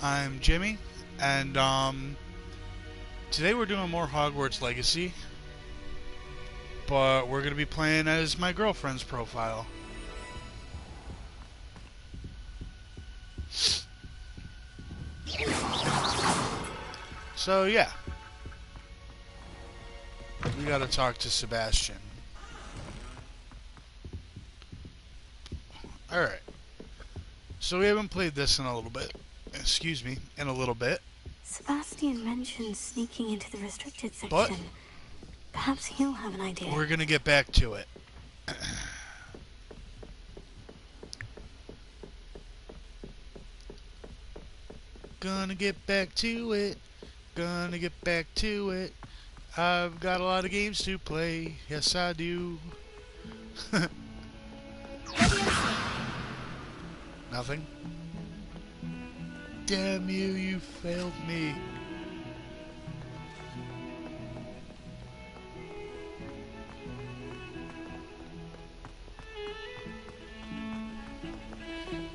I'm Jimmy, and today we're doing more Hogwarts Legacy, but we're gonna be playing as my girlfriend's profile. So yeah, we gotta talk to Sebastian. Alright, so we haven't played this in a little bit. Excuse me, in a little bit. Sebastian mentioned sneaking into the restricted But section. Perhaps he'll have an idea. we're gonna get back to it. Gonna get back to it. Gonna get back to it. I've got a lot of games to play. Yes, I do. Nothing. Damn you, you failed me.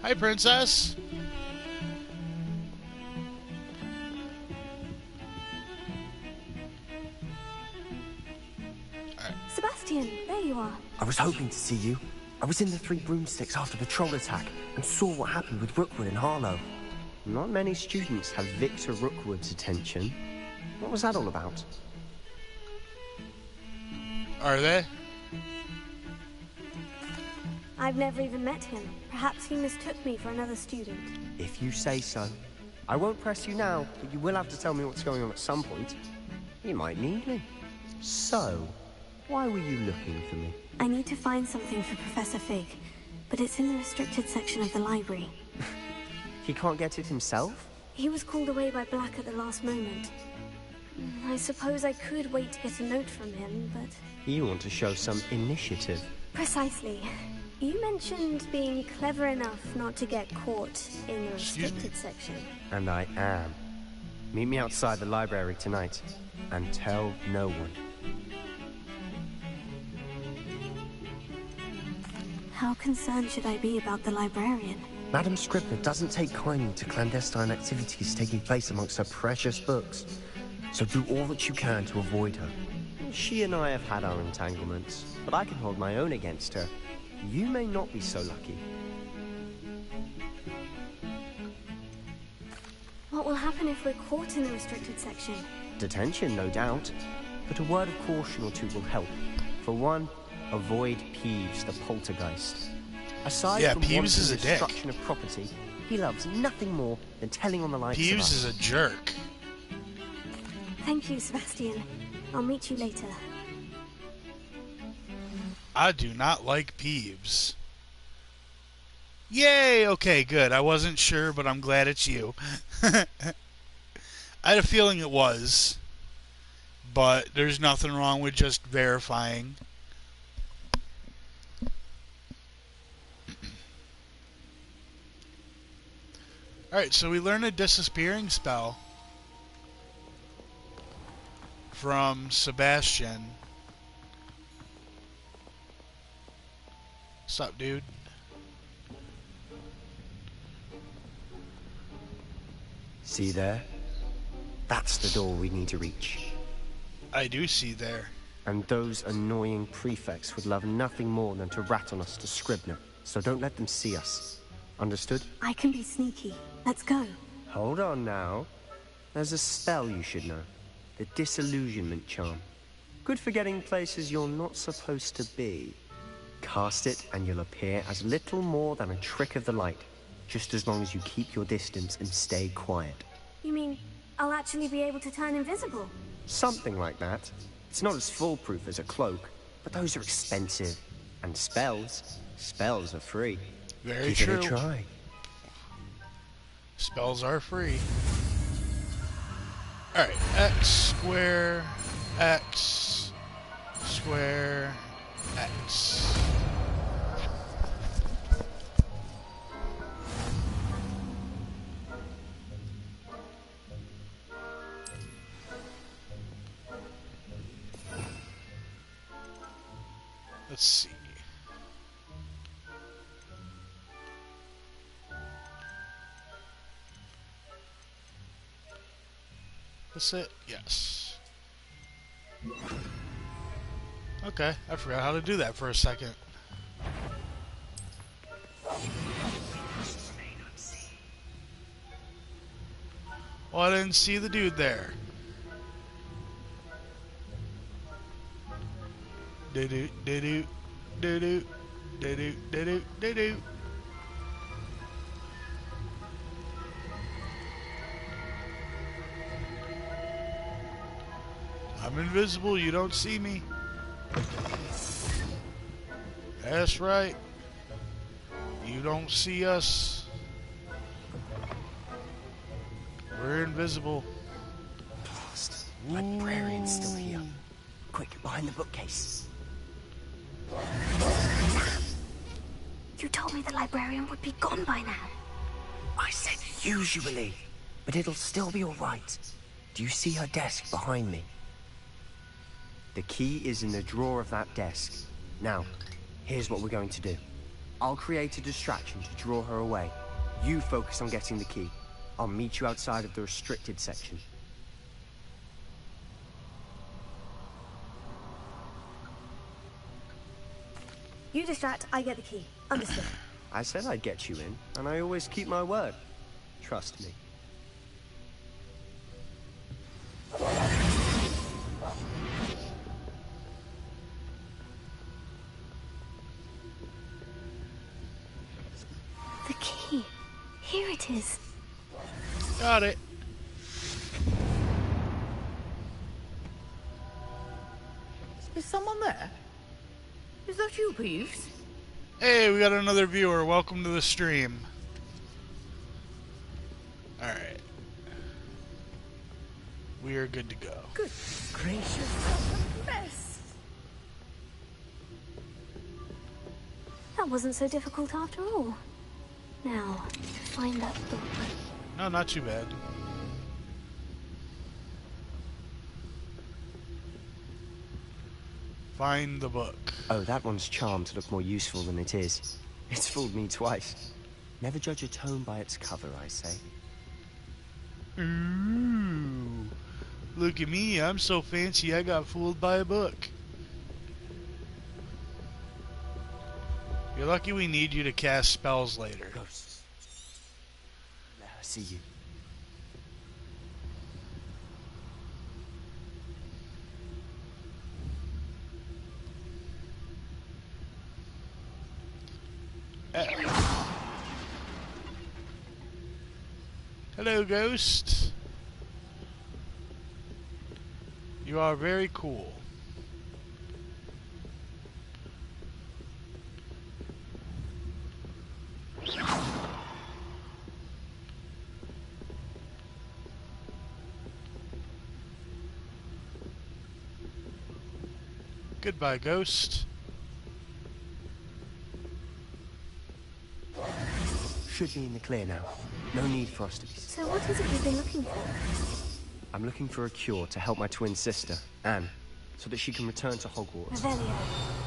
Hi, princess. Sebastian, there you are. I was hoping to see you. I was in the Three Broomsticks after the troll attack and saw what happened with Rookwood and Harlow. Not many students have Victor Rookwood's attention. What was that all about? Are they? I've never even met him. Perhaps he mistook me for another student. If you say so. I won't press you now, but you will have to tell me what's going on at some point. You might need me. So, why were you looking for me? I need to find something for Professor Fig, but it's in the restricted section of the library. He can't get it himself? He was called away by Black at the last moment. I suppose I could wait to get a note from him, but... You want to show some initiative. Precisely. You mentioned being clever enough not to get caught in the restricted section. And I am. Meet me outside the library tonight, and tell no one. How concerned should I be about the librarian? Madam Scribner doesn't take kindly to clandestine activities taking place amongst her precious books. So do all that you can to avoid her. She and I have had our entanglements, but I can hold my own against her. You may not be so lucky. What will happen if we're caught in the restricted section? Detention, no doubt. But a word of caution or two will help. For one, avoid Peeves, the poltergeist. Aside from Peeves is a dick. destruction of property, he loves nothing more than telling on the likes of Peeves us. is a jerk. Thank you, Sebastian. I'll meet you later. I do not like Peeves. Yay! Okay, good. I wasn't sure, but I'm glad it's you. I had a feeling it was, but there's nothing wrong with just verifying. Alright, so we learned a disappearing spell from Sebastian. What's up, dude? See there? That's the door we need to reach. I do see there. And those annoying prefects would love nothing more than to rat on us to Scribner, so don't let them see us. Understood? I can be sneaky. Let's go. Hold on now. There's a spell you should know. The Disillusionment Charm. Good for getting places you're not supposed to be. Cast it and you'll appear as little more than a trick of the light, just as long as you keep your distance and stay quiet. You mean I'll actually be able to turn invisible? Something like that. It's not as foolproof as a cloak, but those are expensive. And spells are free. Very Give true. it a try. Spells are free. Alright, X square, X square, X. Let's see. That's it? Yes. Okay, I forgot how to do that for a second. Oh, I didn't see the dude there. Do-do, do-do, do-do, do-do, do-do, do-do. I'm invisible, you don't see me. That's right. You don't see us. We're invisible. Blast. Librarian's still here. Quick, behind the bookcase. You told me the librarian would be gone by now. I said usually, but it'll still be all right. Do you see her desk behind me? The key is in the drawer of that desk. Now, here's what we're going to do. I'll create a distraction to draw her away. You focus on getting the key. I'll meet you outside of the restricted section. You distract, I get the key. Understood. I said I'd get you in, and I always keep my word. Trust me. The key. Here it is. Got it. Is someone there? Is that you, Peeves? Hey, we got another viewer. Welcome to the stream. Alright. We are good to go. Good gracious, what a mess! That wasn't so difficult after all. Now, to find that book. No, not too bad. Find the book. Oh, that one's charmed to look more useful than it is. It's fooled me twice. Never judge a tome by its cover, I say. Ooh. Look at me, I'm so fancy I got fooled by a book. You're lucky we need you to cast spells later. Ghosts. Let her see you. Hello, Ghost. You are very cool. Goodbye, Ghost. Should be in the clear now. No need for us to be... So what is it you've been looking for? I'm looking for a cure to help my twin sister, Anne, so that she can return to Hogwarts. Revelio.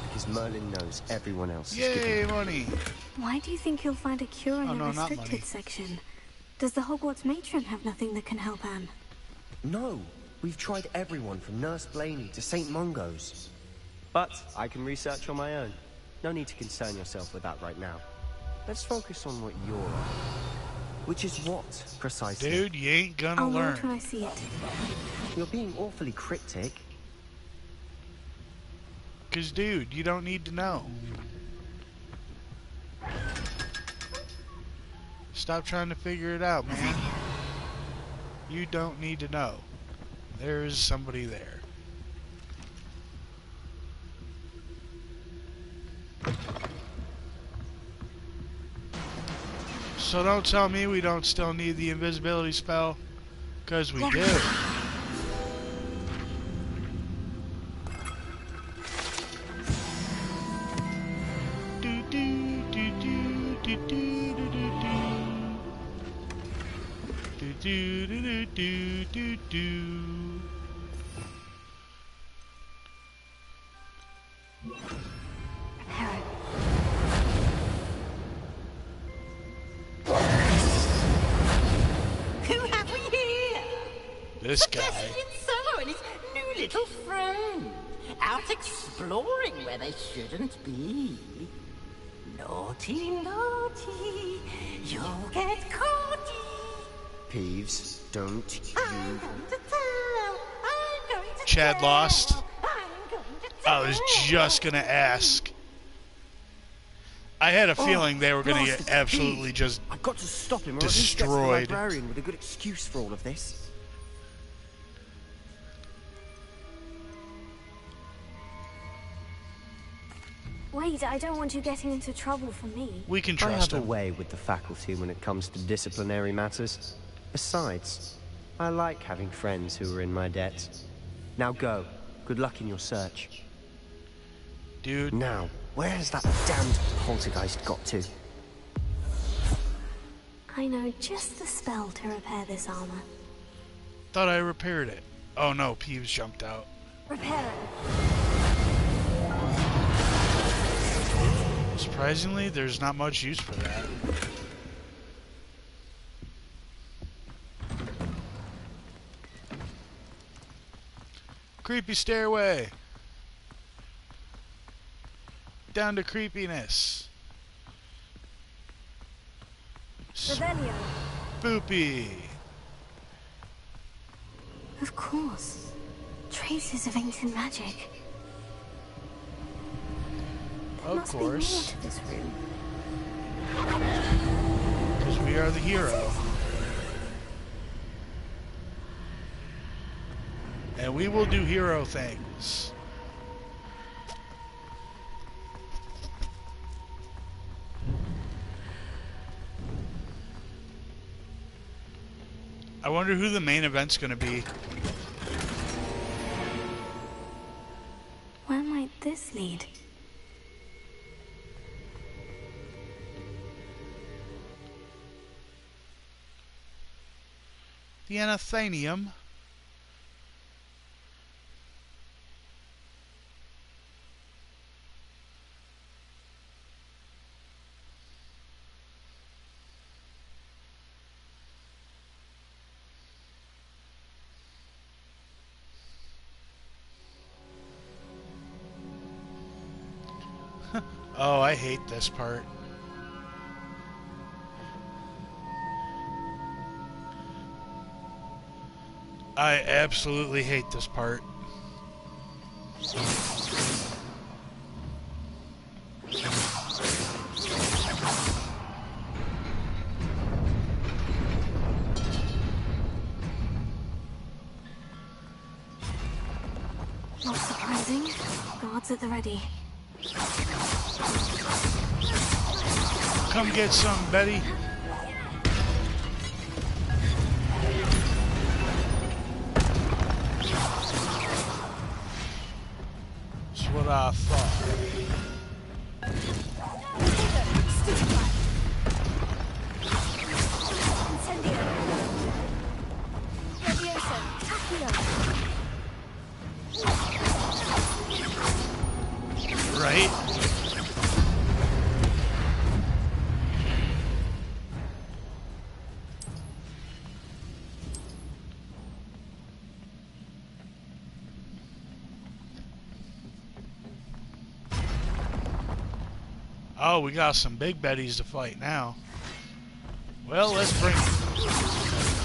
Because Merlin knows everyone else is Yay, giving... money. Why do you think you'll find a cure in Oh, the no, not money. restricted section? Does the Hogwarts matron have nothing that can help Anne? No, we've tried everyone from Nurse Blaney to St. Mungo's. But I can research on my own. No need to concern yourself with that right now. Let's focus on what you're on. Which is what, precisely? Dude, you ain't gonna I'll know learn. it when I see it. You're being awfully cryptic. Cause dude, you don't need to know. Stop trying to figure it out, man. You don't need to know. There's somebody there. So don't tell me we don't still need the invisibility spell, cause we do. Do do do do do do do do do do do do do do. Harrow. Who have we here? This guy. Sebastian Solo and his new little friend. Out exploring where they shouldn't be. Naughty, naughty. You'll get caught. Peeves, don't I'm you... going to tell. I'm going to Chad tell. lost. I'm going to I was tell. just gonna ask. I had a feeling they were gonna get bastard, absolutely Pete. just I've got to stop him, or at least get to the destroyed. librarian with a good excuse for all of this. Wait, I don't want you getting into trouble for me. We can I trust have a him. way with the faculty when it comes to disciplinary matters. Besides, I like having friends who are in my debt. Now go. Good luck in your search. Dude, Now, where has that damned poltergeist got to? I know just the spell to repair this armor. thought I repaired it. Oh no, Peeves jumped out. Repair it. Surprisingly, there's not much use for that. Creepy stairway. Down to creepiness. Revelio. Spoopy. Of course. Traces of ancient magic. There Of must course. be more to this room. Because we are the hero. And we will do hero things. I wonder who the main event's going to be. Where might this lead? The Anathanium. Oh, I hate this part. I absolutely hate this part. Not surprising. Guards at the ready. Come get some, Betty. That's what I thought. Incendio. Levioso. Accio. Right? Oh, we got some big Betties to fight now. Well, let's bring it.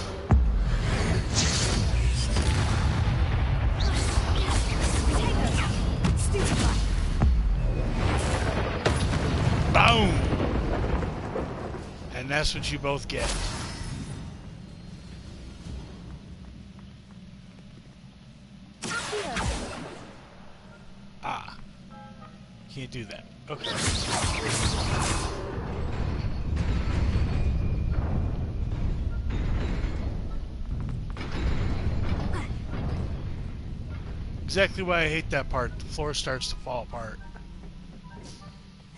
Boom! And that's what you both get. Ah. Can't do that. Okay. Exactly why I hate that part. The floor starts to fall apart.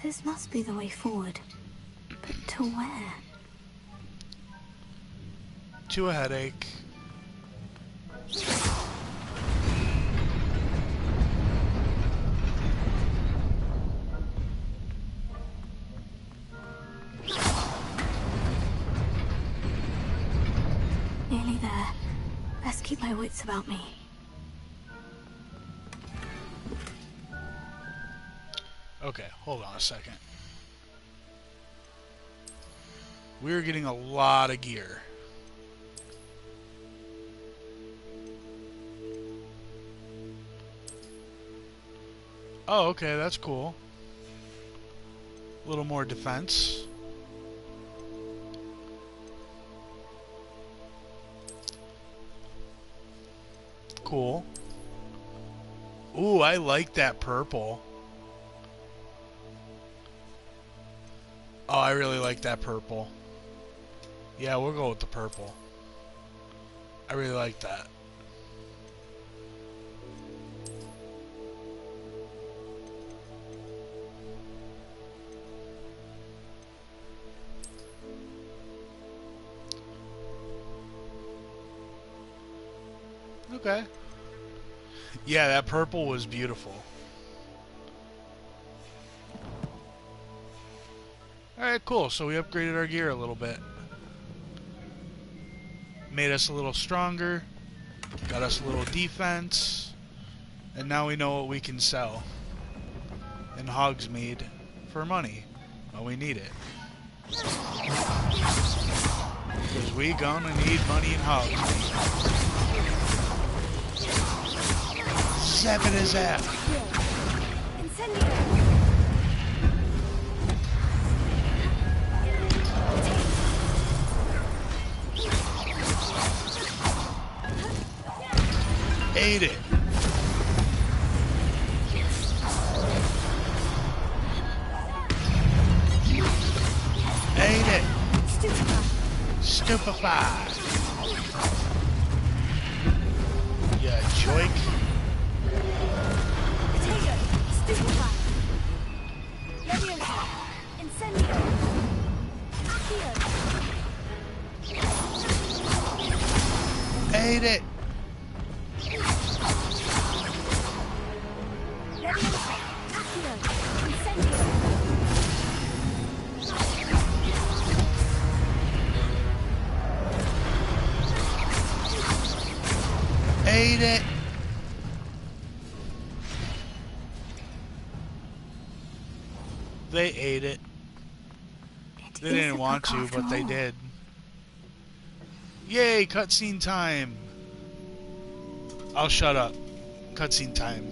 This must be the way forward. But to where? To a headache. Nearly there. Best keep my wits about me. Okay, hold on a second. We're getting a lot of gear. Oh, okay, that's cool. A little more defense. Cool. Ooh, I like that purple. Oh, I really like that purple. Yeah, we'll go with the purple. I really like that. Okay. Yeah, that purple was beautiful. Alright, cool. So we upgraded our gear a little bit. Made us a little stronger. Got us a little defense. And now we know what we can sell in Hogsmeade for money. Well, we need it. Because we gonna need money in Hogsmeade. Zap it as that. Ate it. Ate it. Stupefy. Yeah, joik. Ate it. Ate it. They ate it. They didn't want to, but they did. Yay, cutscene time. I'll shut up. Cutscene time.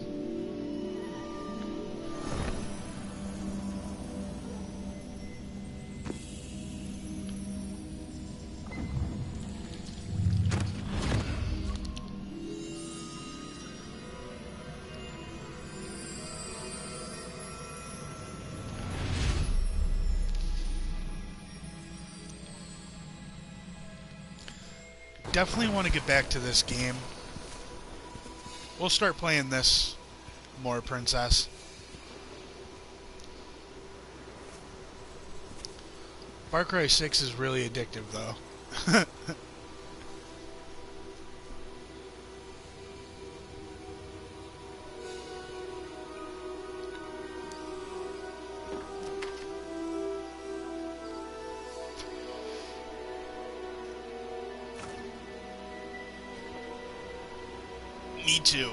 Definitely want to get back to this game. We'll start playing this more, Princess. Far Cry 6 is really addictive, though. Me too.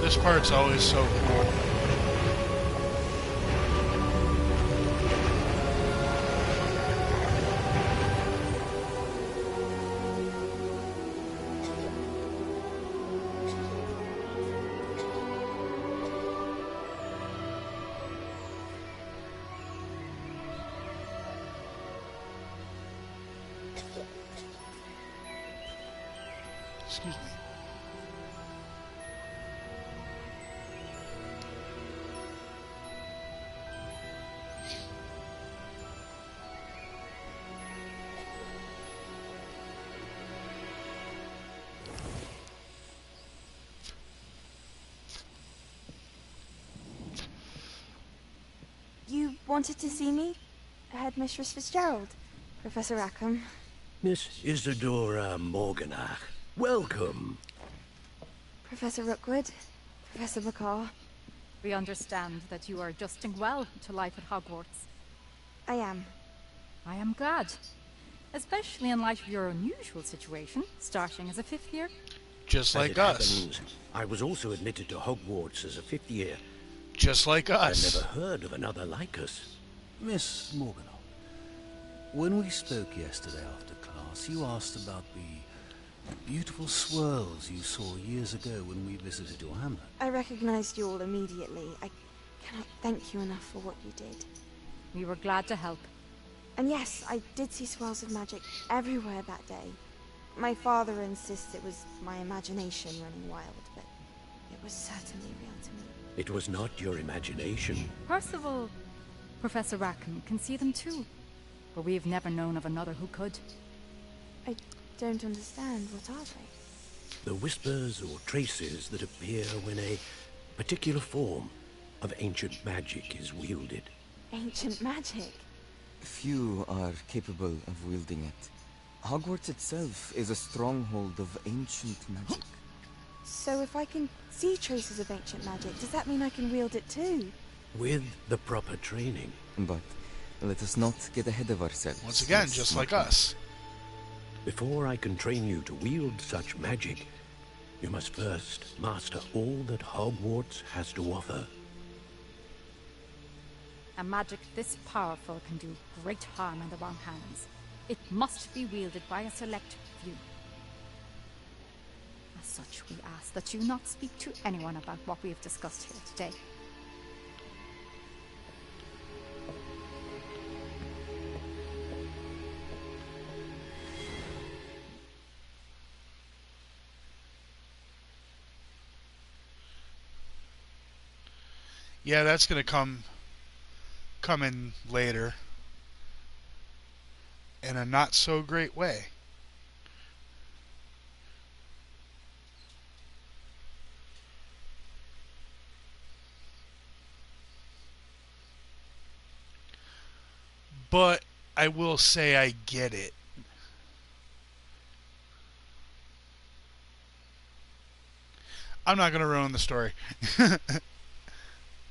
This part's always so cool. Excuse me. wanted to see me? Headmistress Fitzgerald, Professor Rackham. Miss Isadora Morganach, welcome. Professor Rookwood, Professor McCaw. We understand that you are adjusting well to life at Hogwarts. I am. I am glad. Especially in light of your unusual situation, starting as a 5th year. Just like us. Happens, I was also admitted to Hogwarts as a 5th year. Just like us. I've never heard of another like us. Miss Morganach, when we spoke yesterday after class, you asked about the beautiful swirls you saw years ago when we visited your hamlet. I recognized you all immediately. I cannot thank you enough for what you did. We were glad to help. And yes, I did see swirls of magic everywhere that day. My father insists it was my imagination running wild, but it was certainly real to me. It was not your imagination. Percival, Professor Rackham can see them too. But we have never known of another who could. I don't understand. What are they? The whispers or traces that appear when a particular form of ancient magic is wielded. Ancient magic? Few are capable of wielding it. Hogwarts itself is a stronghold of ancient magic. So if I can see traces of ancient magic, does that mean I can wield it too? With the proper training. But let us not get ahead of ourselves. Once again, just like us. Before I can train you to wield such magic, you must first master all that Hogwarts has to offer. A magic this powerful can do great harm in the wrong hands. It must be wielded by a select few. As such, we ask that you not speak to anyone about what we have discussed here today. Yeah, that's gonna come in later in a not so great way. But I will say I get it. I'm not gonna ruin the story.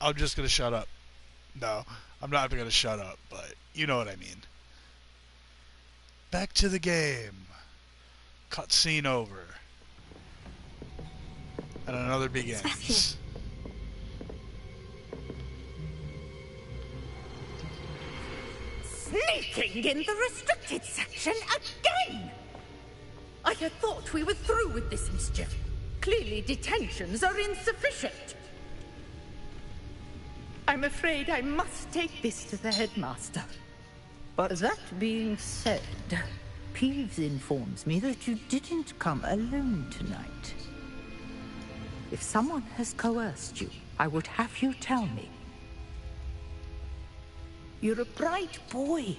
I'm just gonna shut up. No, I'm not gonna shut up, but you know what I mean. Back to the game. Cutscene over. And another begins. Sneaking in the restricted section again! I had thought we were through with this mischief. Clearly detentions are insufficient. I'm afraid I must take this to the headmaster. But that being said, Peeves informs me that you didn't come alone tonight. If someone has coerced you, I would have you tell me. You're a bright boy.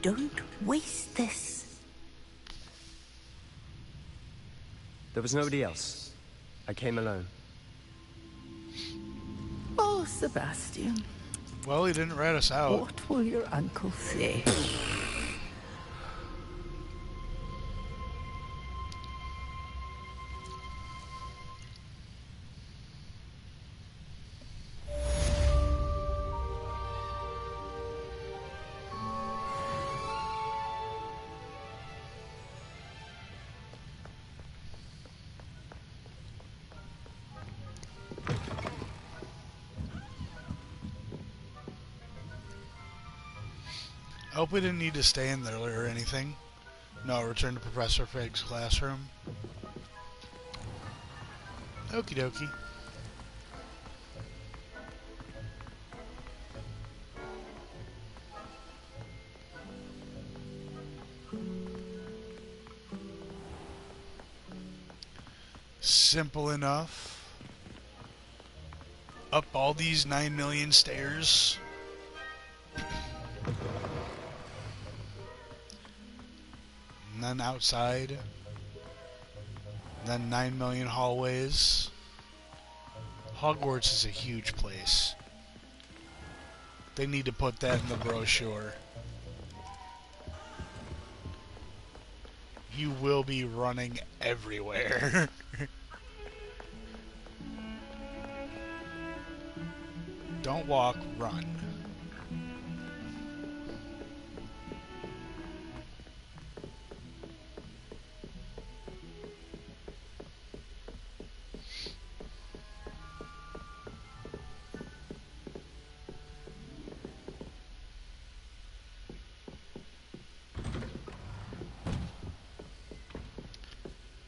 Don't waste this. There was nobody else. I came alone. Oh, Sebastian. Well, he didn't rat us out. What will your uncle say? I hope we didn't need to stay in there or anything. No, return to Professor Fig's classroom. Okie dokie. Simple enough. Up all these 9 million stairs. And then outside, and then 9 million hallways. Hogwarts is a huge place. They need to put that in the brochure. You will be running everywhere. Don't walk, run.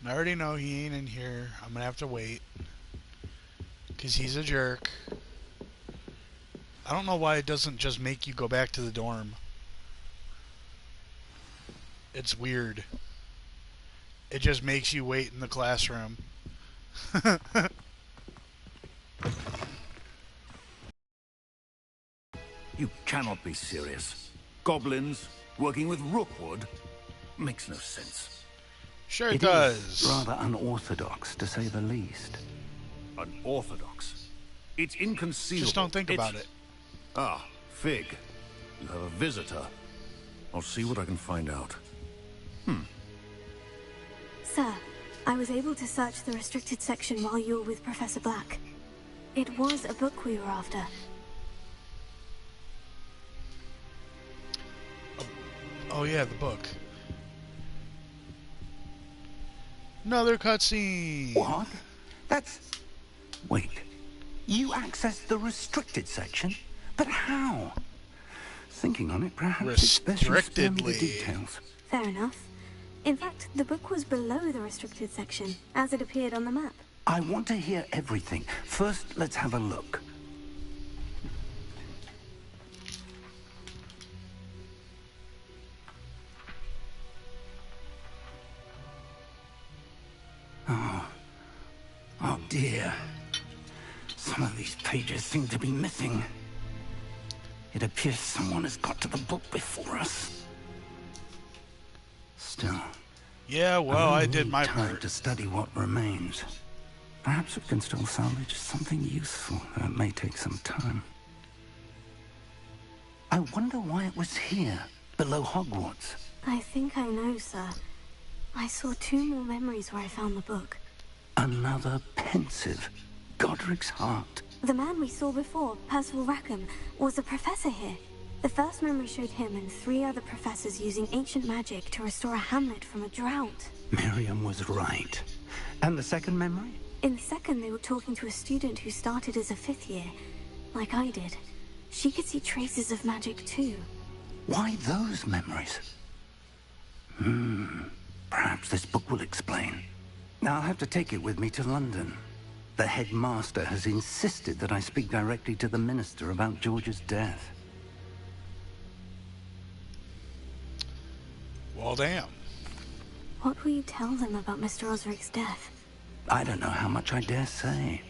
I already know he ain't in here. I'm gonna have to wait. Because he's a jerk. I don't know why it doesn't just make you go back to the dorm. It's weird. It just makes you wait in the classroom. You cannot be serious. Goblins working with Rookwood makes no sense. Sure it does. Rather unorthodox, to say the least. Unorthodox? It's inconceivable. Just don't think about it. Ah, Fig. You have a visitor. I'll see what I can find out. Sir, I was able to search the restricted section while you were with Professor Black. It was a book we were after. Oh yeah, the book. Another cutscene. What? That's... Wait. You accessed the restricted section? But how? Thinking on it, perhaps it's best you spare me the details. Fair enough. In fact, the book was below the restricted section, as it appeared on the map. I want to hear everything. First, let's have a look. Oh dear. Some of these pages seem to be missing. It appears someone has got to the book before us. Still. Yeah, well, I did my time part to study what remains. Perhaps we can still salvage something useful, though it may take some time. I wonder why it was here, below Hogwarts. I think I know, sir. I saw 2 more memories where I found the book. Another pensive. Godric's heart. The man we saw before, Percival Rackham, was a professor here. The first memory showed him and 3 other professors using ancient magic to restore a hamlet from a drought. Miriam was right. And the second memory? In the second, they were talking to a student who started as a 5th year, like I did. She could see traces of magic too. Why those memories? Perhaps this book will explain. Now I'll have to take it with me to London. The headmaster has insisted that I speak directly to the minister about George's death. Well, damn. What will you tell them about Mr. Osric's death? I don't know how much I dare say.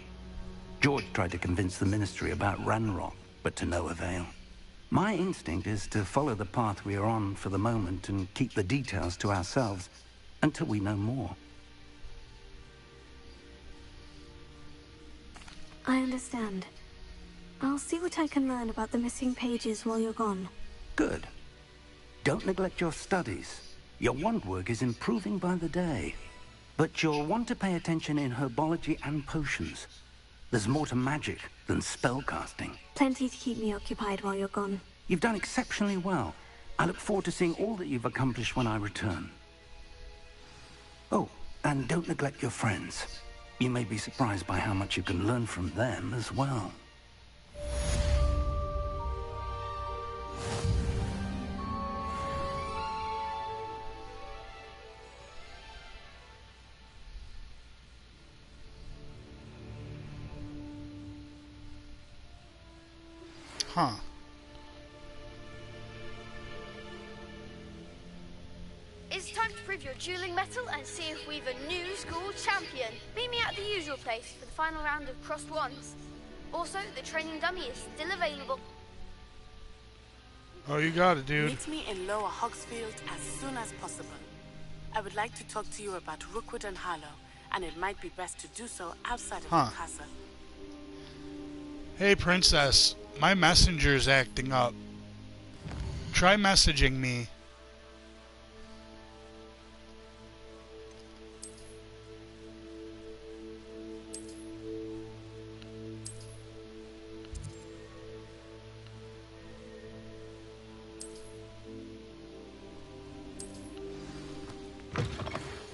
George tried to convince the ministry about Ranrock, but to no avail. My instinct is to follow the path we are on for the moment and keep the details to ourselves until we know more. I understand. I'll see what I can learn about the missing pages while you're gone. Good. Don't neglect your studies. Your wand work is improving by the day. But you'll want to pay attention in herbology and potions. There's more to magic than spellcasting. Plenty to keep me occupied while you're gone. You've done exceptionally well. I look forward to seeing all that you've accomplished when I return. Oh, and don't neglect your friends. You may be surprised by how much you can learn from them as well. Huh. It's time to prove your dueling mettle and see if we've a new school champion. Meet me at the usual place for the final round of crossed wands. Also, the training dummy is still available. Oh, you got it, dude. Meet me in Lower Hogsfield as soon as possible. I would like to talk to you about Rookwood and Harlow, and it might be best to do so outside of the castle. Hey, princess. My messenger's acting up. Try messaging me.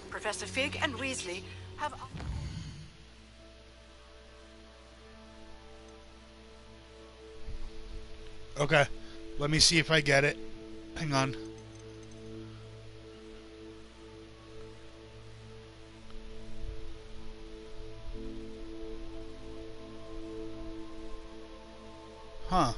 Professor Fig and Weasley have... Okay, let me see if I get it. Hang on. Huh.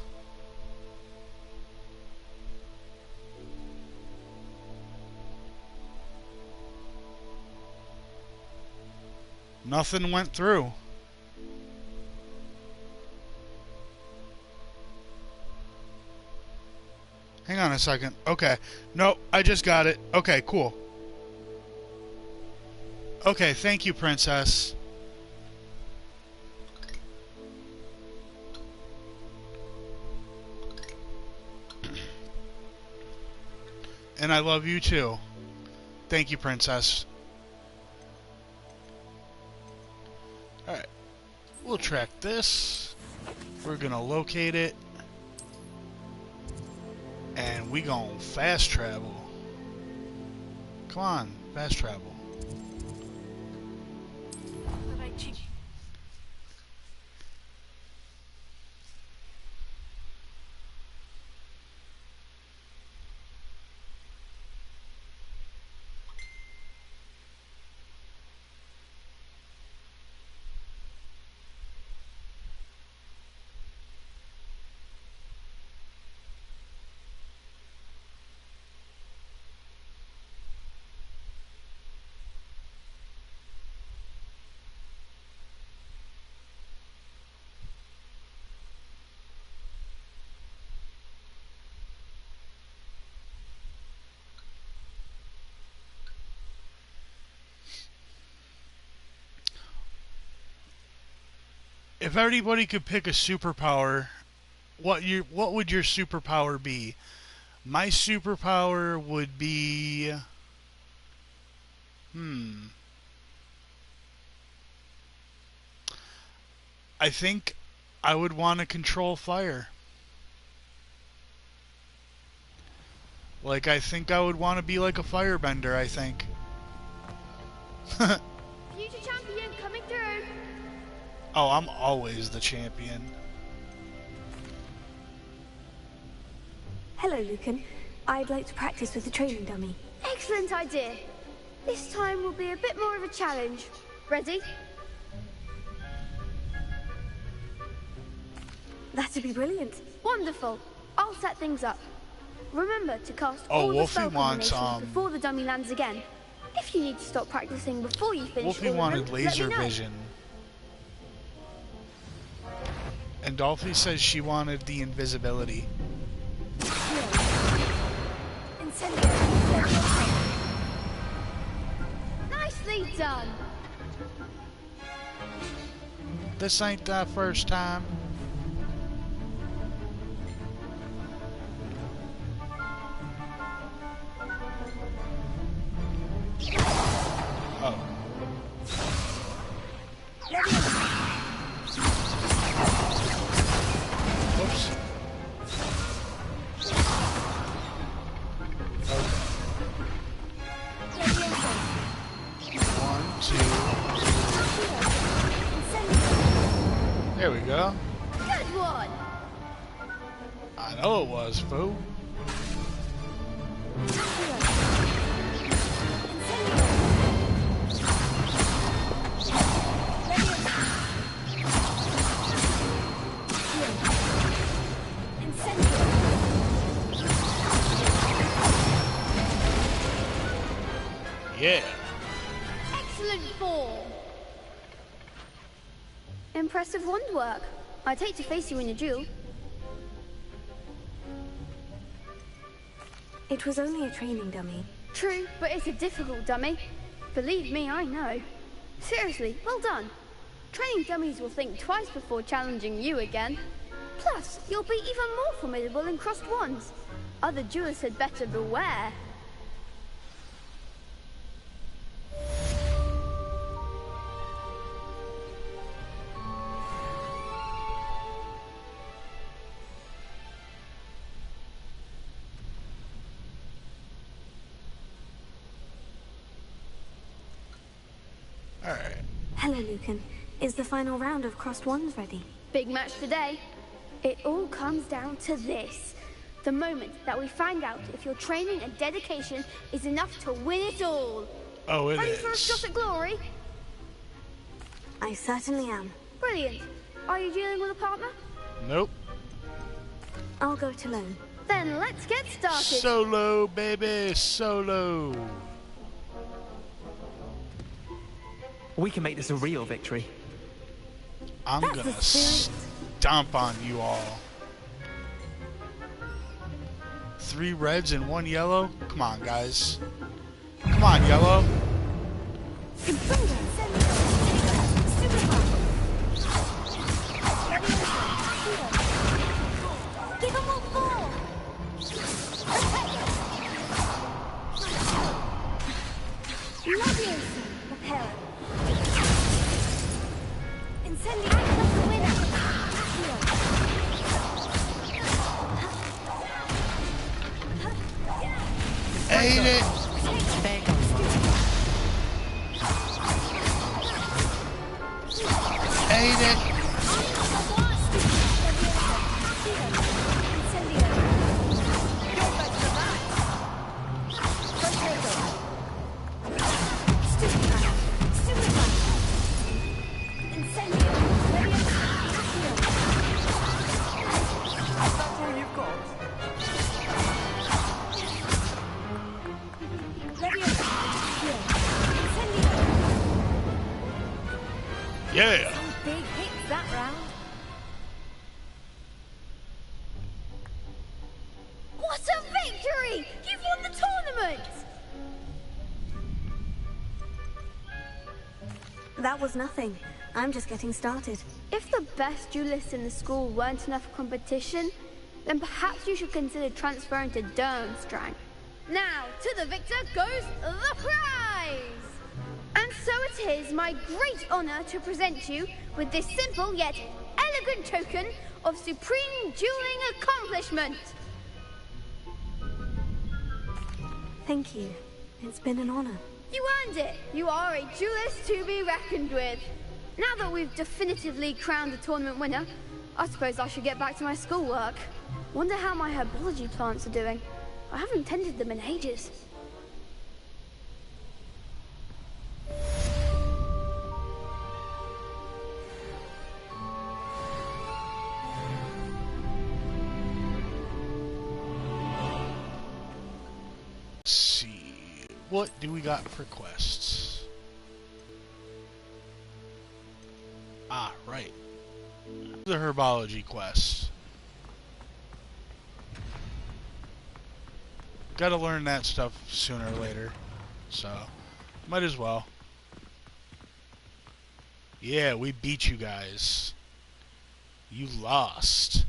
Nothing went through. Hang on a second. Okay. No, I just got it. Okay, cool. Okay, thank you, Princess. And I love you too. Thank you, Princess. Alright. We'll track this. We're gonna locate it. And we gon' fast travel. Come on, fast travel. If everybody could pick a superpower, what would your superpower be? My superpower would be... I think I would want to control fire. Like, I think I would want to be like a firebender, I think. Future champion coming through. Oh, I'm always the champion. Hello, Lucan. I'd like to practice with the training dummy. Excellent idea. This time will be a bit more of a challenge. Ready? That'd be brilliant. Wonderful. I'll set things up. Remember to cast Oh, all the Wolfie spell wants, combinations before the dummy lands again. If you need to stop practicing before you finish Wolfie all of wanted them, laser let me know. vision. And Dolphy says she wanted the invisibility. Nicely done. This ain't the first time. Oh. Whoops. Okay. 1, 2. There we go. Good one. I know it was, fool. Yeah. Excellent form. Impressive wand work. I'd hate to face you in a duel. It was only a training dummy. True, but it's a difficult dummy. Believe me, I know. Seriously, well done. Training dummies will think twice before challenging you again. Plus, you'll be even more formidable in crossed wands. Other duelists had better beware. Alright. Hello, Lucan. Is the final round of crossed wands ready? Big match today. It all comes down to this. The moment that we find out if your training and dedication is enough to win it all. Oh, it Ready is. for a shot at glory? I certainly am. Brilliant. Are you dealing with a partner? Nope. I'll go it alone. Then let's get started. Solo, baby, solo. We can make this a real victory. I'm That's gonna the spirit. stomp on you all. 3 reds and 1 yellow? Come on, guys. Come on, yellow. Give them all four! Leviosa, repel. Incendio, that's the winner. Ate it. There goes Ate it. Yeah. Some big hits that round. What a victory! You've won the tournament! That was nothing. I'm just getting started. If the best duelists in the school weren't enough competition, then perhaps you should consider transferring to Durmstrang. Now, to the victor goes the prize! And so it is my great honor to present you with this simple yet elegant token of supreme dueling accomplishment. Thank you. It's been an honor. You earned it. You are a duelist to be reckoned with. Now that we've definitively crowned the tournament winner, I suppose I should get back to my schoolwork. Wonder how my herbology plants are doing. I haven't tended them in ages. Let's see. What do we got for quests? Ah, right. The herbology quest. Gotta learn that stuff sooner or later. So, might as well. Yeah, we beat you guys. You lost.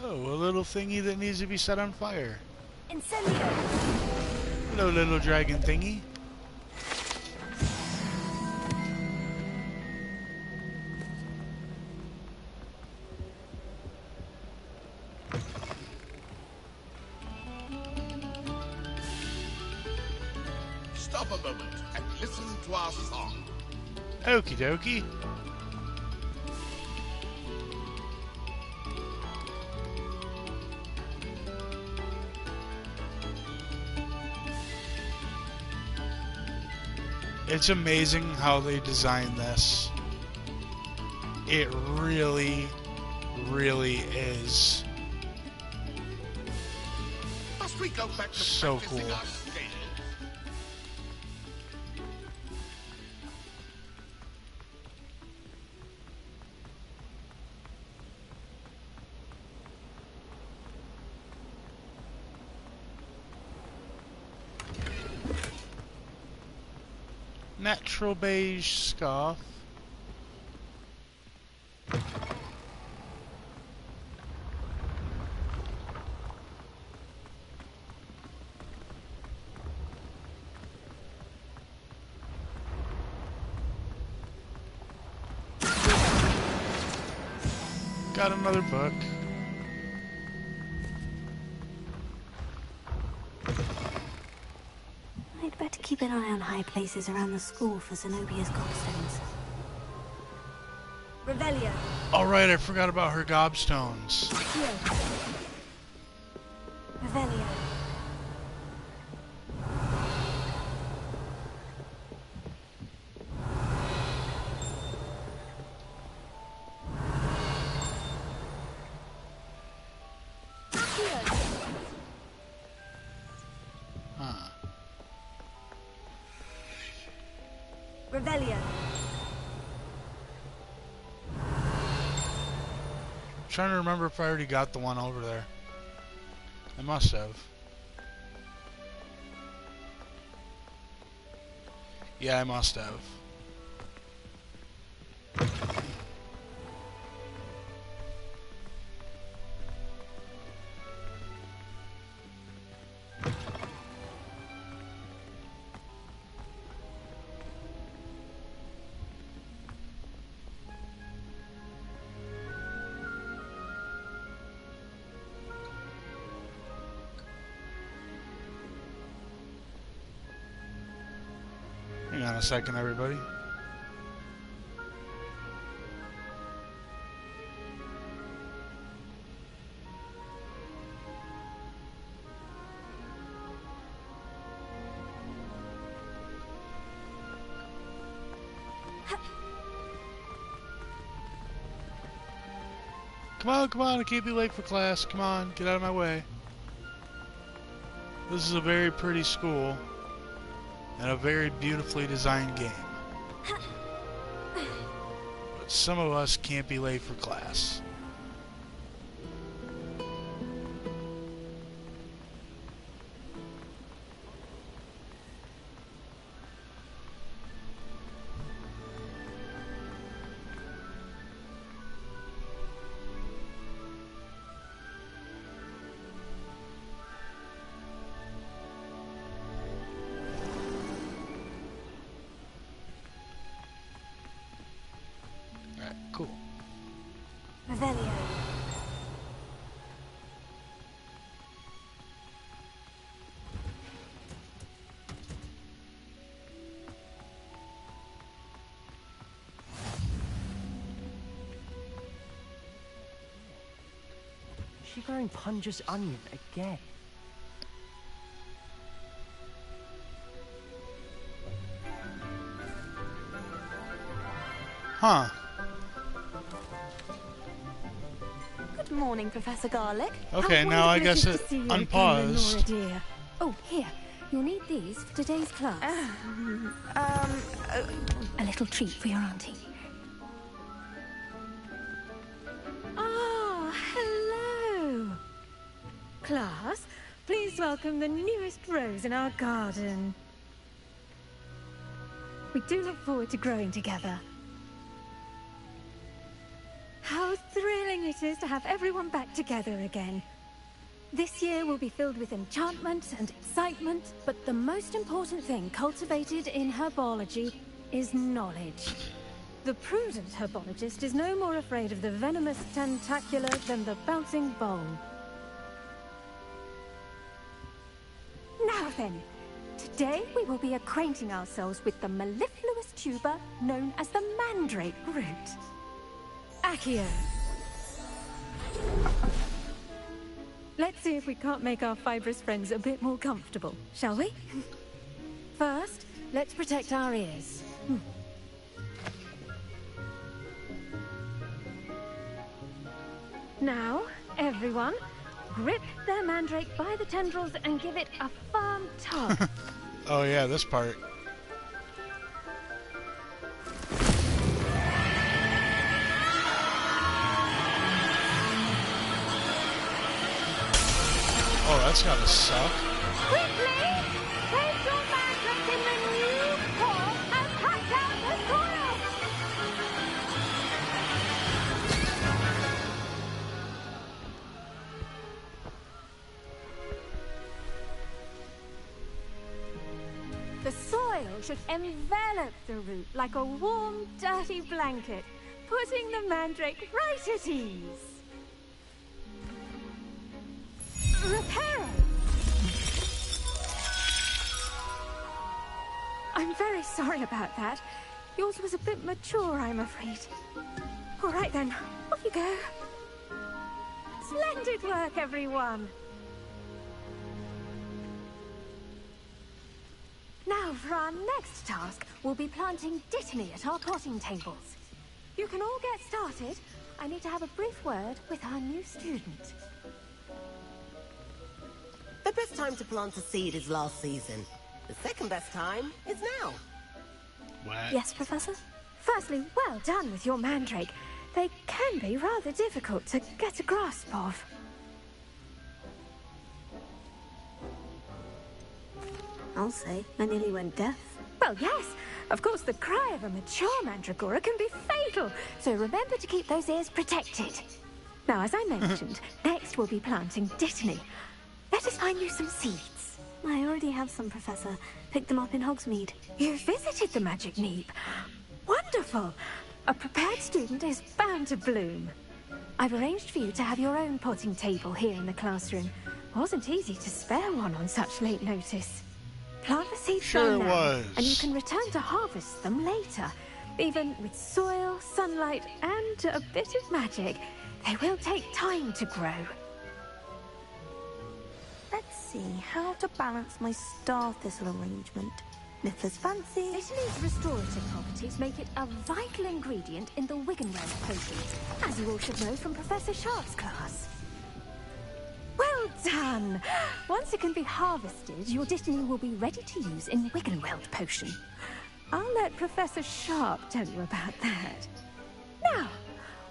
Oh, a little thingy that needs to be set on fire. Incendio! Hello, little dragon thingy. Stop a moment and listen to our song. Okie dokie. It's amazing how they designed this. It really, really is. Must we go back to so practicing cool. our skills? Natural beige scarf. Got another book. I'd better keep an eye on high places around the school for Zenobia's gobstones. Revelio. Alright, I forgot about her gobstones. Revelio. Huh. Revelio. Trying to remember if I already got the one over there. I must have. Yeah, I must have. Hang on a second, everybody. Come on, I can't be late for class. Come on, get out of my way. This is a very pretty school and a very beautifully designed game. But some of us can't be late for class. Cool. Revelio. Is she wearing Punja's onion again? Huh. Good morning, Professor Garlic. Okay, now I guess it unpaused. Dear. Oh, here. You'll need these for today's class. A little treat for your auntie. Ah, hello. Class, please welcome the newest rose in our garden. We do look forward to growing together. How thrilling it is to have everyone back together again. This year will be filled with enchantment and excitement, But the most important thing cultivated in herbology is knowledge. the prudent herbologist is no more afraid of the venomous tentacular than the bouncing bowl. Now then, today we will be acquainting ourselves with the mellifluous tuber known as the mandrake root. Accio. Let's see if we can't make our fibrous friends a bit more comfortable, shall we? First, let's protect our ears. Now, everyone, grip their mandrake by the tendrils and give it a firm tug. Oh yeah, this part. Oh, that's gotta suck. Quickly! Place your mandrake in the new pot and The soil should envelop the root like a warm, dirty blanket, putting the mandrake right at ease. Reparo! I'm very sorry about that. Yours was a bit mature, I'm afraid. All right then, off you go. Splendid work, everyone. Now, for our next task, we'll be planting dittany at our potting tables. You can all get started. I need to have a brief word with our new student. The best time to plant a seed is last season. The second best time is now. What? Yes, Professor? Firstly, well done with your mandrake. They can be rather difficult to get a grasp of. I'll say, I nearly went deaf. Well, yes. Of course, the cry of a mature mandragora can be fatal, so remember to keep those ears protected. Now, as I mentioned, next we'll be planting dittany. Let us find you some seeds. I already have some, Professor. Picked them up in Hogsmeade. You visited the Magic Neep. Wonderful! A prepared student is bound to bloom. I've arranged for you to have your own potting table here in the classroom. Wasn't easy to spare one on such late notice. Plant the seeds Sure it now, was. and you can return to harvest them later. Even with soil, sunlight, and a bit of magic, they will take time to grow. Let's see how to balance my star thistle arrangement. Niffler's fancy. Dittany's restorative properties make it a vital ingredient in the Wiggenweld potions, as you all should know from Professor Sharp's class. Well done! Once it can be harvested, your dittany will be ready to use in Wiggenweld potion. I'll let Professor Sharp tell you about that. Now,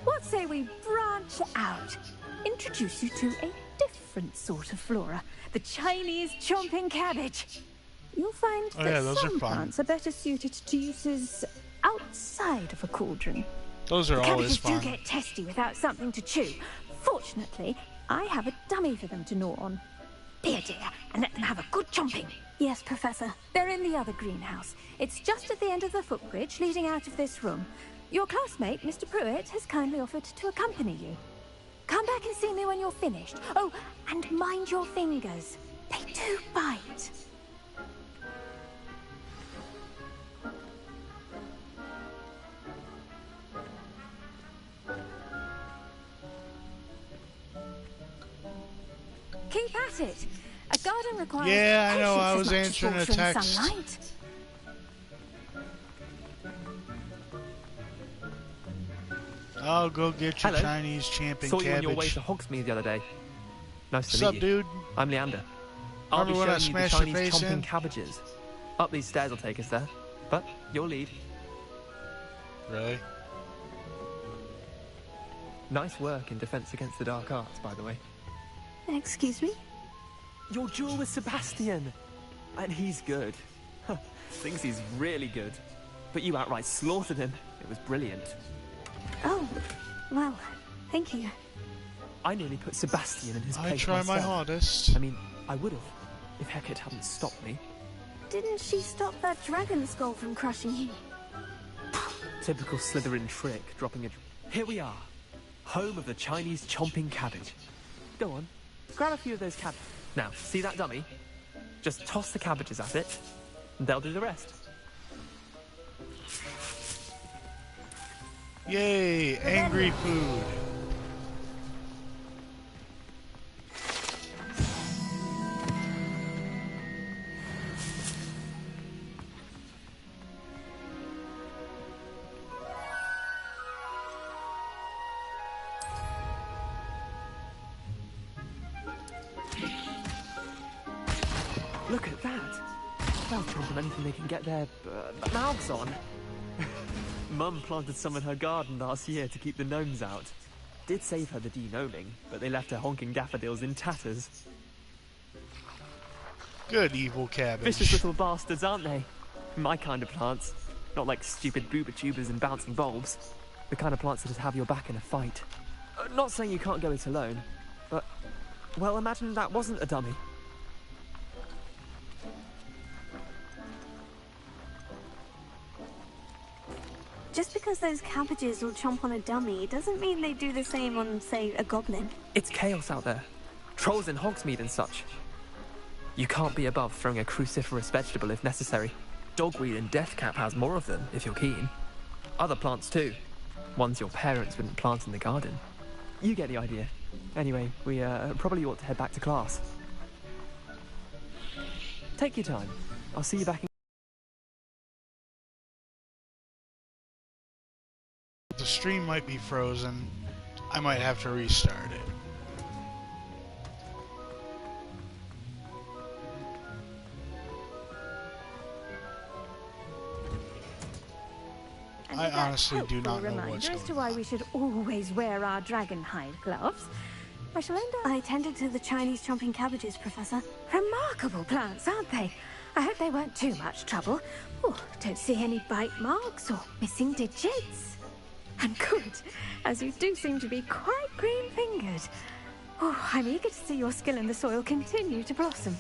what say we branch out? Introduce you to a different sort of flora, the Chinese chomping cabbage. You'll find that those are some fun. plants are better suited to uses outside of a cauldron. Those are The always cabbages fun. do get testy without something to chew. Fortunately, I have a dummy for them to gnaw on. Be a dear, and let them have a good chomping. Yes, Professor. They're in the other greenhouse. It's just at the end of the footbridge leading out of this room. Your classmate, Mr. Pruitt, has kindly offered to accompany you. Come back and see me when you're finished. Oh, and mind your fingers. They do bite. Keep at it. A garden requires Yeah, I know, I patience was as much as answering a water and text. sunlight. I'll go get your Hello. Chinese champing Saw you on cabbage. your way to Hogsmeade the other day. Nice to Sup, meet you. dude? I'm Leander. I'll be Remember when I showing you the smashed your Chinese face chomping in? cabbages. Up these stairs will take us there. But your lead. Really? Nice work in Defense Against the Dark Arts, by the way. Excuse me? Your duel with Sebastian! And he's good. Thinks he's really good. But you outright slaughtered him. It was brilliant. Oh, well, thank you. I nearly put Sebastian in his I place try my myself. hardest. I mean, I would have, if Hecate hadn't stopped me. Didn't she stop that dragon skull from crushing you? Typical Slytherin trick, dropping a... Here we are. Home of the Chinese chomping cabbage. Go on, grab a few of those cabbages. Now, see that dummy? Just toss the cabbages at it, and they'll do the rest. Yay, angry food. Look at that. They'll chomp on anything they can get their mouths on. Mum planted some in her garden last year to keep the gnomes out. Did save her the de-gnoming, but they left her honking daffodils in tatters. Good evil cabbage. Vicious little bastards, aren't they? My kind of plants. Not like stupid booba tubers and bouncing bulbs. The kind of plants that have your back in a fight. Not saying you can't go it alone, but... Well, imagine that wasn't a dummy. Just because those cabbages will chomp on a dummy doesn't mean they do the same on, say, a goblin. It's chaos out there. Trolls in Hogsmeade and such. You can't be above throwing a cruciferous vegetable if necessary. Dogweed and deathcap has more of them, if you're keen. Other plants too. Ones your parents wouldn't plant in the garden. You get the idea. Anyway, we probably ought to head back to class. Take your time. I'll see you back in... The stream might be frozen. I might have to restart it. I honestly do not know what's going as to why we should always wear our dragonhide gloves. I shall end up... I tended to the Chinese chomping cabbages, Professor. Remarkable plants, aren't they? I hope they weren't too much trouble. Oh, don't see any bite marks or missing digits. And good, as you do seem to be quite green-fingered. Oh, I'm eager to see your skill in the soil continue to blossom.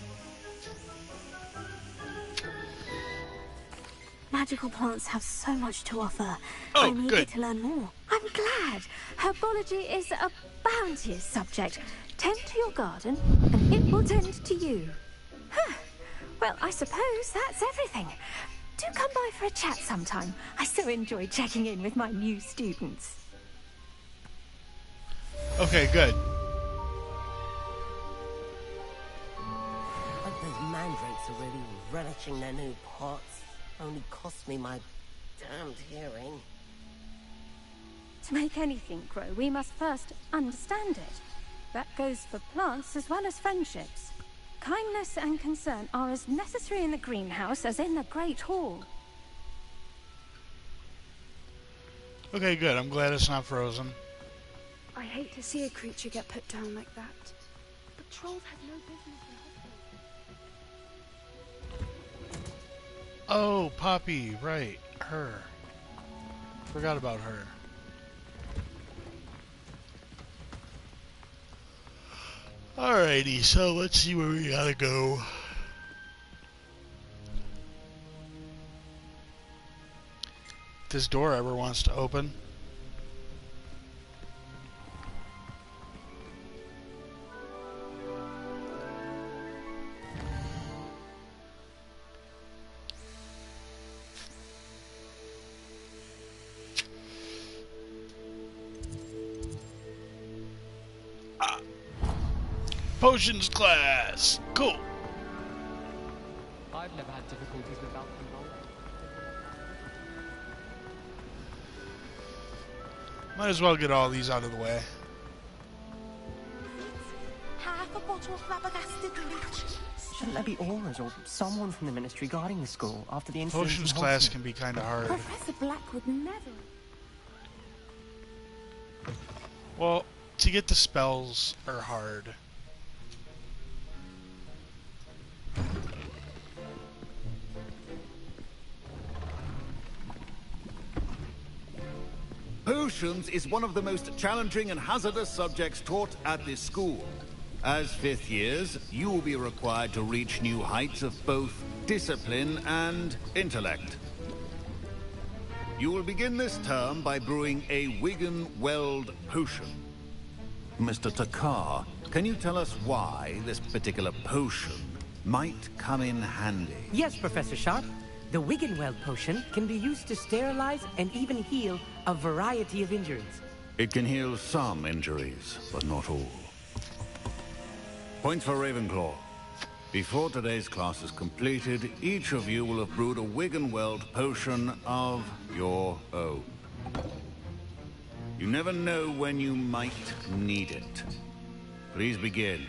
Magical plants have so much to offer. Oh, I'm eager good. to learn more. I'm glad. Herbology is a bounteous subject. Tend to your garden, and it will tend to you. Huh. Well, I suppose that's everything. Do come by for a chat sometime. I so enjoy checking in with my new students. Okay, good. Like those mandrakes are really relishing their new pots. Only cost me my damned hearing. To make anything grow, we must first understand it. That goes for plants as well as friendships. Kindness and concern are as necessary in the greenhouse as in the Great Hall. Okay, good. I'm glad it's not frozen. I hate to see a creature get put down like that. But trolls have no business in Hogwarts. Oh, Poppy, right. Her. Forgot about her. Alrighty, so let's see where we gotta go. If this door ever wants to open. Potions class! Cool! I've never had difficulties with alcohol. Might as well get all these out of the way. Half a bottle of flabbergasted leech. Shouldn't there be auras or someone from the ministry guarding the school after the incident? Potions class can be kinda hard. Professor Black would never. Well, to get the spells are hard. Potions is one of the most challenging and hazardous subjects taught at this school. As fifth years, you will be required to reach new heights of both discipline and intellect. You will begin this term by brewing a Wigan-Weld potion. Mr. Takar, can you tell us why this particular potion might come in handy? Yes, Professor Sharp. The Wiggenweld potion can be used to sterilize and even heal a variety of injuries. It can heal some injuries, but not all. Points for Ravenclaw. Before today's class is completed, each of you will have brewed a Wiggenweld potion of your own. You never know when you might need it. Please begin.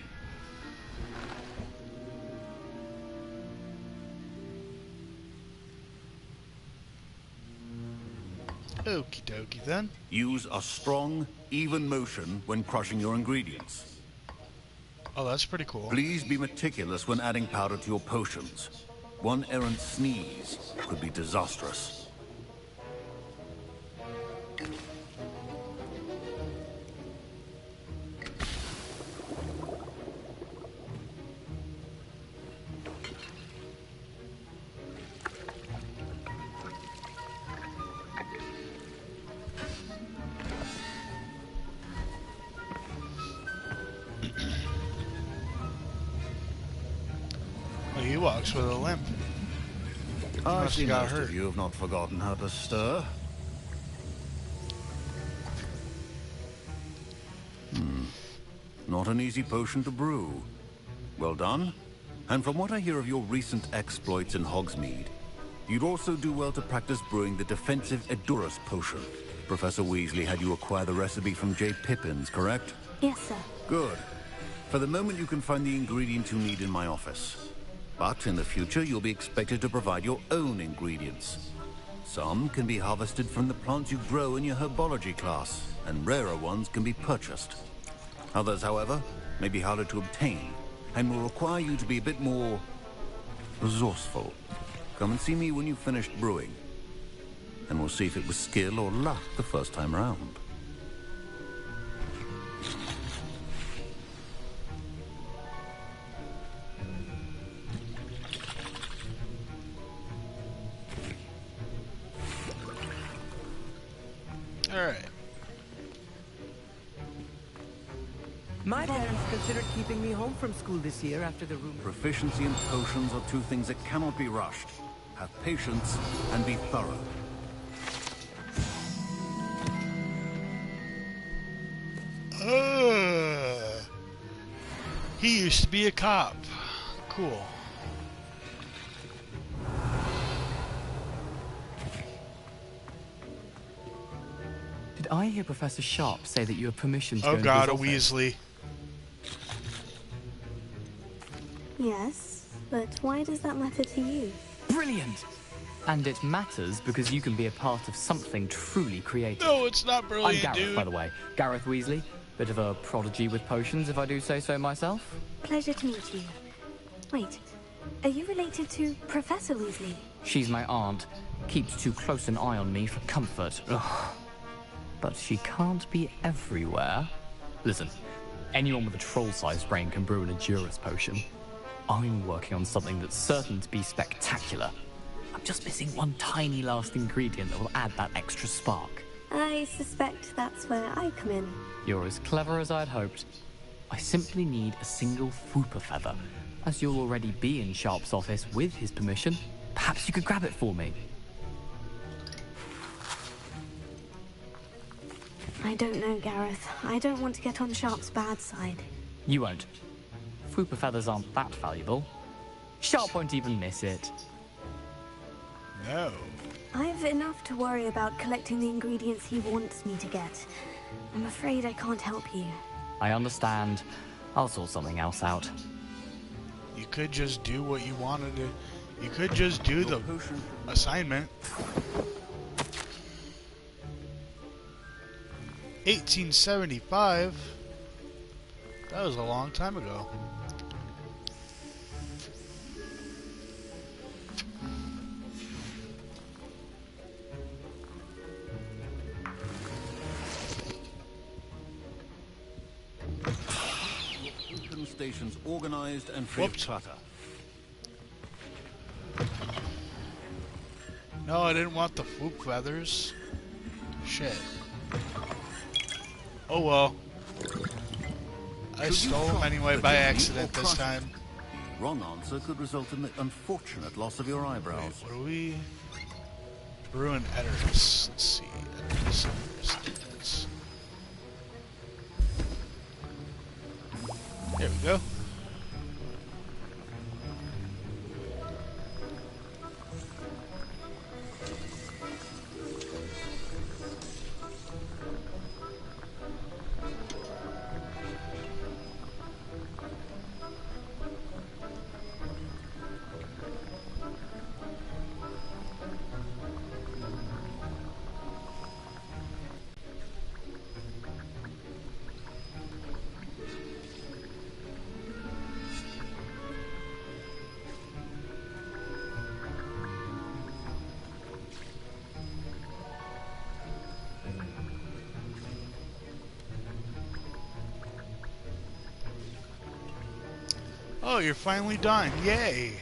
Okie dokie then. Use a strong, even motion when crushing your ingredients. Oh, that's pretty cool. Please be meticulous when adding powder to your potions. One errant sneeze could be disastrous. walks with a limp. I Must see have got most hurt. of you have not forgotten how to stir. Not an easy potion to brew. Well done. And from what I hear of your recent exploits in Hogsmeade, you'd also do well to practice brewing the defensive Edurus potion. Professor Weasley had you acquire the recipe from J. Pippin's, correct? Yes, sir. Good. For the moment, you can find the ingredients you need in my office. But in the future, you'll be expected to provide your own ingredients. Some can be harvested from the plants you grow in your herbology class, and rarer ones can be purchased. Others, however, may be harder to obtain, and will require you to be a bit more resourceful. Come and see me when you've finished brewing, and we'll see if it was skill or luck the first time round. Alright. My parents considered keeping me home from school this year after the room. Proficiency and potions are two things that cannot be rushed. Have patience and be thorough. He used to be a cop. Cool. Did I hear Professor Sharp say that you have permission to go Oh into god, a his office? Weasley. Yes, but why does that matter to you? Brilliant! And it matters because you can be a part of something truly creative. No, it's not I'm brilliant, Gareth, dude. by the way. Gareth Weasley. Bit of a prodigy with potions, if I do say so myself. Pleasure to meet you. Wait, are you related to Professor Weasley? She's my aunt. Keeps too close an eye on me for comfort. Ugh. But she can't be everywhere. Listen, anyone with a troll-sized brain can brew an Edurus potion. I'm working on something that's certain to be spectacular. I'm just missing one tiny last ingredient that will add that extra spark. I suspect that's where I come in. You're as clever as I'd hoped. I simply need a single Fooper feather. As you'll already be in Sharp's office with his permission, perhaps you could grab it for me. I don't know, Gareth. I don't want to get on Sharp's bad side. You won't. Fooper feathers aren't that valuable. Sharp won't even miss it. No. I've enough to worry about collecting the ingredients he wants me to get. I'm afraid I can't help you. I understand. I'll sort something else out. You could just do what you wanted to. You could just do the assignment. 1875? That was a long time ago. Stations organized and free of clutter. No, I didn't want the Foop feathers. Shit. Oh well. I stole them anyway by accident this time. The wrong answer could result in the unfortunate loss of your eyebrows. Wait, what are we? Ruin Edurus. Let's see. Edurus. There we go. Oh, you're finally done. Yay.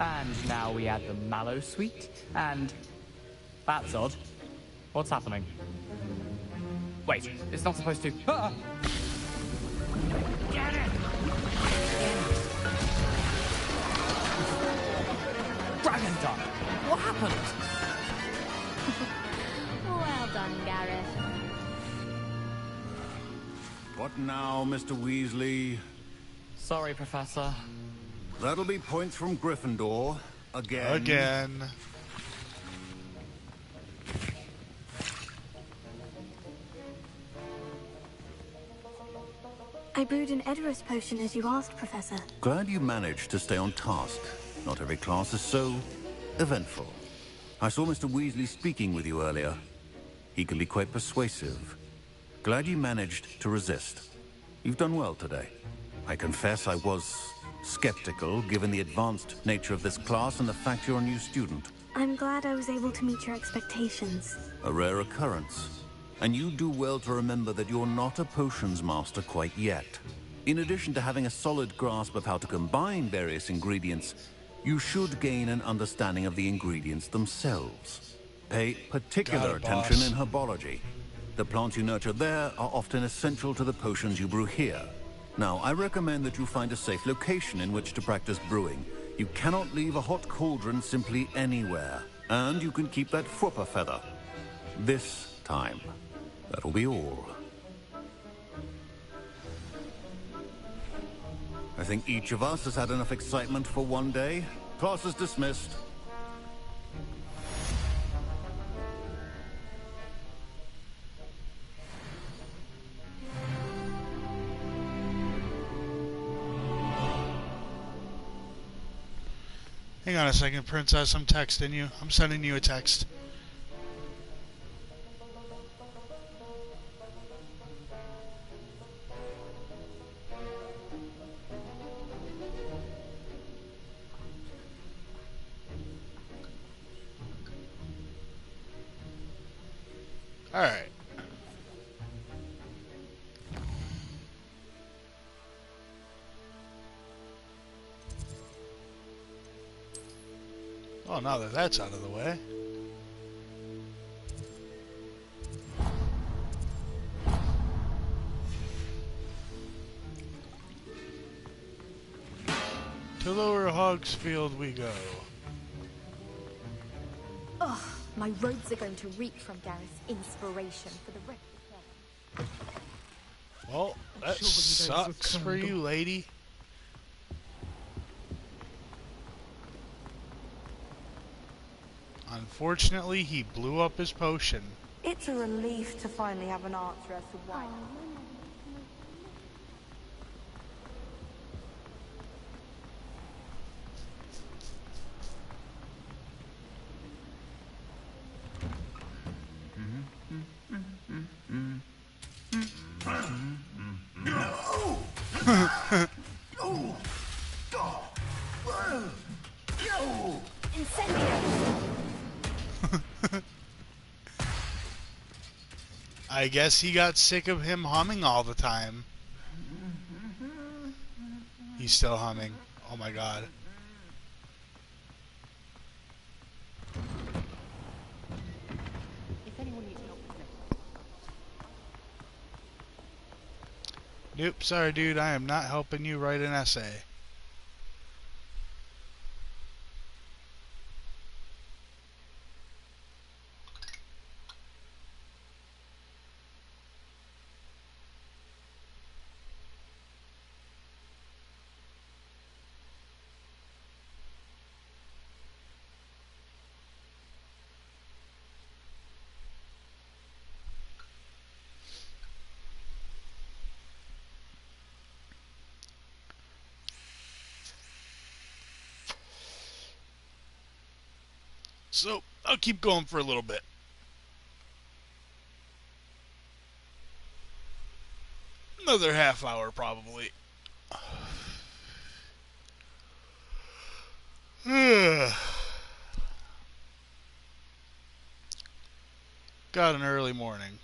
And now we add the Mallow Sweet, and... That's odd. What's happening? Wait, it's not supposed to... Ah! What now, Mr. Weasley? Sorry, Professor. That'll be points from Gryffindor. Again. Again. I brewed an Edorus potion as you asked, Professor. Glad you managed to stay on task. Not every class is so eventful. I saw Mr. Weasley speaking with you earlier. He can be quite persuasive. Glad you managed to resist. You've done well today. I confess I was skeptical, given the advanced nature of this class and the fact you're a new student. I'm glad I was able to meet your expectations. A rare occurrence. And you do well to remember that you're not a potions master quite yet. In addition to having a solid grasp of how to combine various ingredients, you should gain an understanding of the ingredients themselves. Pay particular attention in herbology. The plants you nurture there are often essential to the potions you brew here. Now, I recommend that you find a safe location in which to practice brewing. You cannot leave a hot cauldron simply anywhere. And you can keep that Fwooper feather. This time. That'll be all. I think each of us has had enough excitement for one day. Class is dismissed. Hang on a second, Princess. I'm texting you. I'm sending you a text. Alright. Oh, now that that's out of the way. To Lower Hogsfield we go. Ugh, my robes are going to reek from Gareth's inspiration for the rest of the day. Well, that sucks for you, lady. Unfortunately, he blew up his potion. It's a relief to finally have an answer as to why. I guess he got sick of him humming all the time. He's still humming. Oh my god. Nope, sorry dude, I am not helping you write an essay. So, I'll keep going for a little bit. Another half hour, probably. Got an early morning.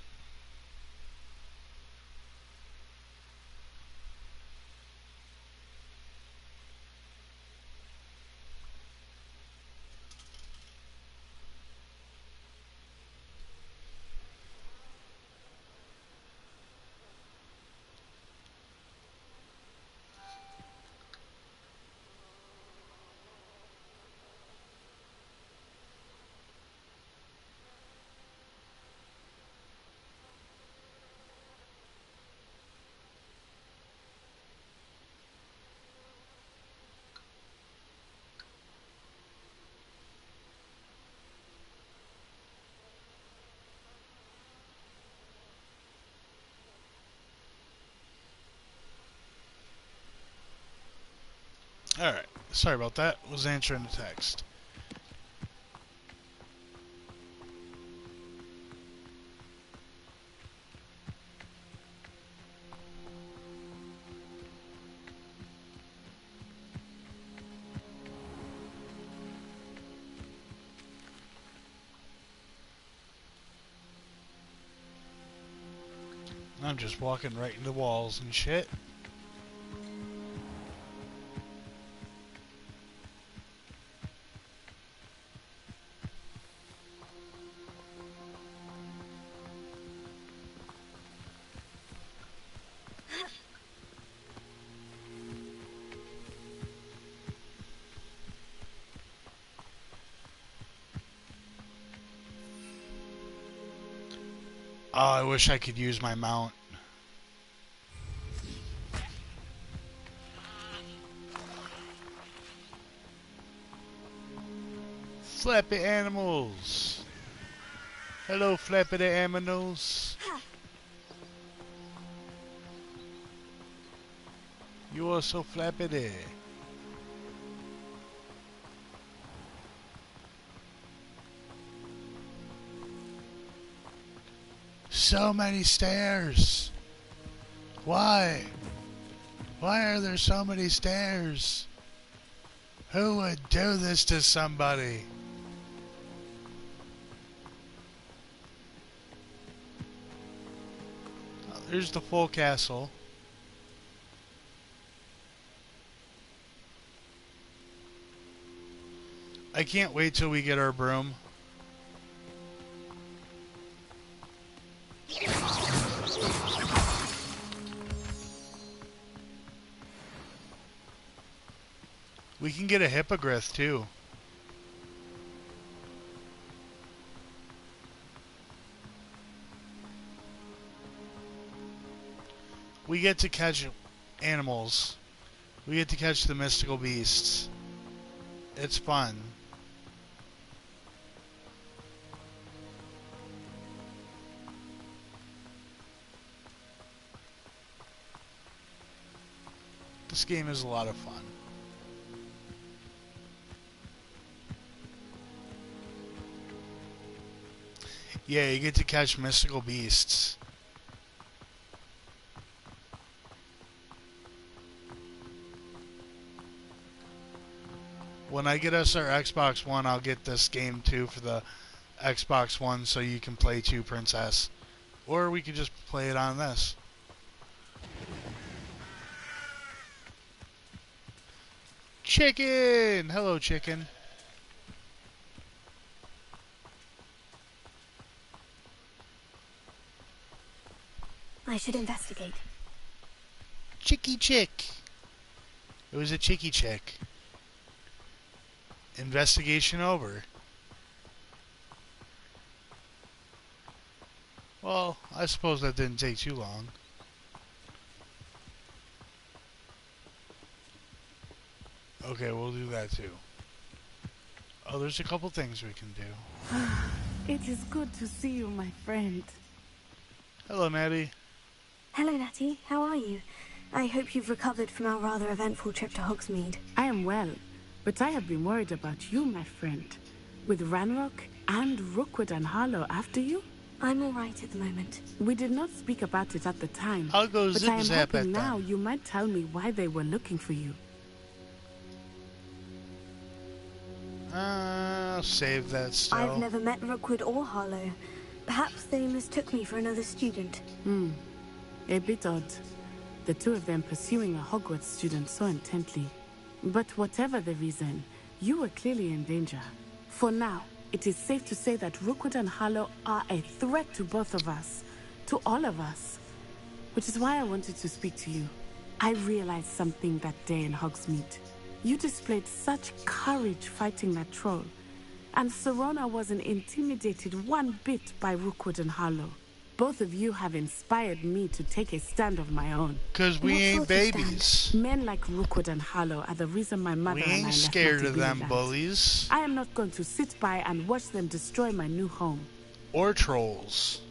Alright, sorry about that. Was answering the text. I'm just walking right into walls and shit. Oh, I wish I could use my mount. Flappy animals. Hello, flappy animals. You are so flappity. So many stairs. Why? Why are there so many stairs? Who would do this to somebody? Oh, there's the full castle. I can't wait till we get our broom. We can get a hippogriff too. We get to catch animals. We get to catch the mystical beasts. It's fun. This game is a lot of fun. Yeah, you get to catch mystical beasts. When I get us our Xbox One, I'll get this game too for the Xbox One so you can play 2 Princess. Or we could just play it on this. Chicken! Hello, chicken. I should investigate. Chicky chick. It was a chicky chick. Investigation over. Well, I suppose that didn't take too long. Okay, we'll do that too. Oh, there's a couple things we can do. It is good to see you, my friend. Hello, Maddie. Hello, Natty. How are you? I hope you've recovered from our rather eventful trip to Hogsmeade. I am well, but I have been worried about you, my friend. With Ranrock and Rookwood and Harlow after you? I'm all right at the moment. We did not speak about it at the time. I'll go but I am zip-zap hoping at now them. you might tell me why they were looking for you. I'll save that still. I've never met Rookwood or Harlow. Perhaps they mistook me for another student. A bit odd. The two of them pursuing a Hogwarts student so intently. But whatever the reason, you were clearly in danger. For now, it is safe to say that Rookwood and Harlow are a threat to both of us. To all of us. Which is why I wanted to speak to you. I realized something that day in Hogsmeade. You displayed such courage fighting that troll. And Serona wasn't intimidated one bit by Rookwood and Harlow. Both of you have inspired me to take a stand of my own. Because we ain't babies. Men like Rookwood and Harlow are the reason my mother We and I ain't left scared of them Montebello. bullies. I am not going to sit by and watch them destroy my new home. Or trolls.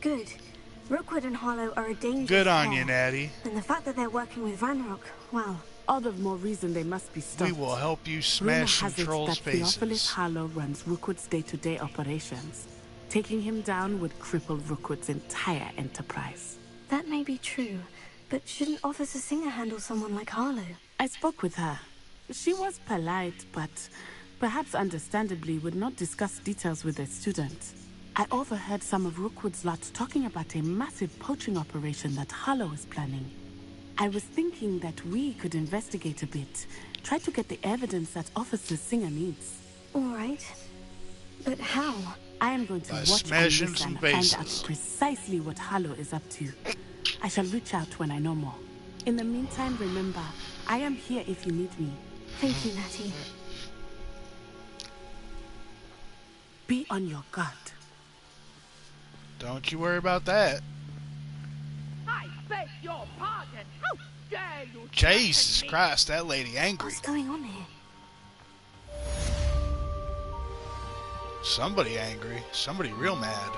Good. Rookwood and Harlow are a dangerous Good on pair, you, Natty. and the fact that they're working with Ranrock, well... All the more reason they must be stopped. We will help you Rumor smash some has it trolls' that Theophilus faces. Harlow runs Rookwood's day-to-day operations. Taking him down would cripple Rookwood's entire enterprise. That may be true, but shouldn't Officer Singer handle someone like Harlow? I spoke with her. She was polite, but perhaps understandably would not discuss details with a student. I overheard some of Rookwood's lot talking about a massive poaching operation that Harlow is planning. I was thinking that we could investigate a bit, try to get the evidence that Officer Singer needs. All right. But how? I am going to watch and listen and find out precisely what Harlow is up to. I shall reach out when I know more. In the meantime, remember, I am here if you need me. Thank you, Natty. Be on your guard. Don't you worry about that. I beg your pardon. How dare you? Jesus Christ, that lady angry. What's going on here? Somebody angry. Somebody real mad.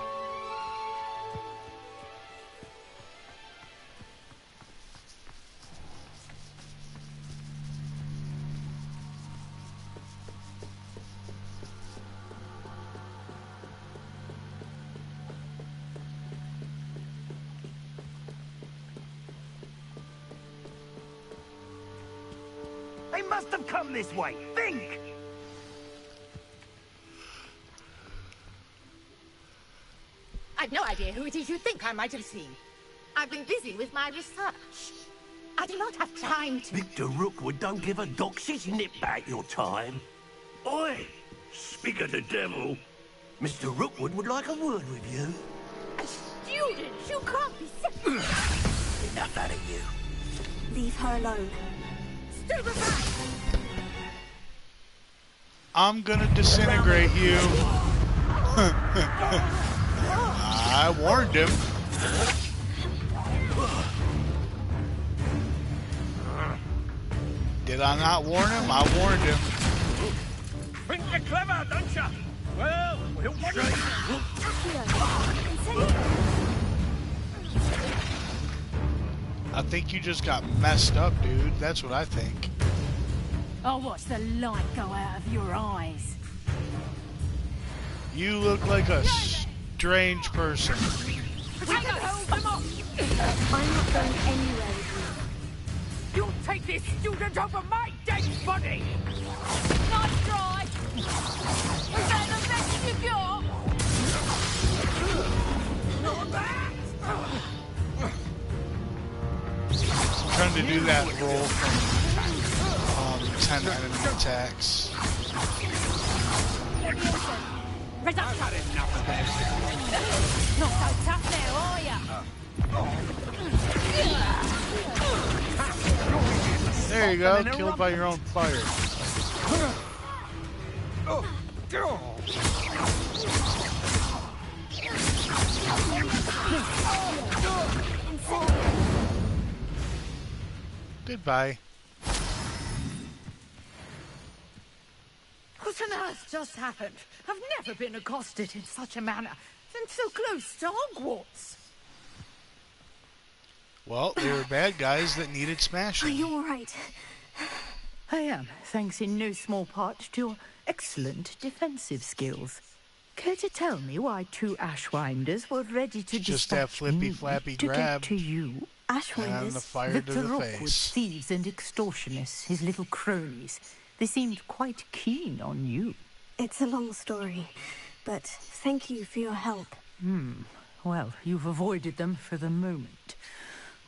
They must have come this way. Think! I've no idea who it is you think I might have seen. I've been busy with my research. I do not have time to... Victor Rookwood don't give a doc shit. Nip back your time. Oi! Speak of the devil. Mr. Rookwood would like a word with you. Students, you can't be... Enough out of you. Leave her alone. I'm gonna disintegrate you. I warned him. Did I not warn him? I warned him. Think you're clever, don't you? Well, we'll see. I think you just got messed up, dude. That's what I think. I'll watch the light go out of your eyes. You look like a strange person. We can hold them off. I'm not going anywhere with you. You'll take this student over my dead body. Nice try. Is that the best you got? Not that. I'm trying to do that roll from 10 enemy attacks. Reduction. I've had enough of this. Not so tough now, are ya? There you go, killed by your own fire. Goodbye. What on earth just happened? I've never been accosted in such a manner, and so close to Hogwarts. Well, they were bad guys that needed Are smashing. you all right? I am, thanks in no small part to your excellent defensive skills. Care to tell me why two Ashwinders were ready to Just that dispatch flippy me flappy to grab. get to you? And the fire Victor to the Rookwood's face. thieves and extortionists, his little cronies. They seemed quite keen on you. It's a long story, but thank you for your help. Well, you've avoided them for the moment.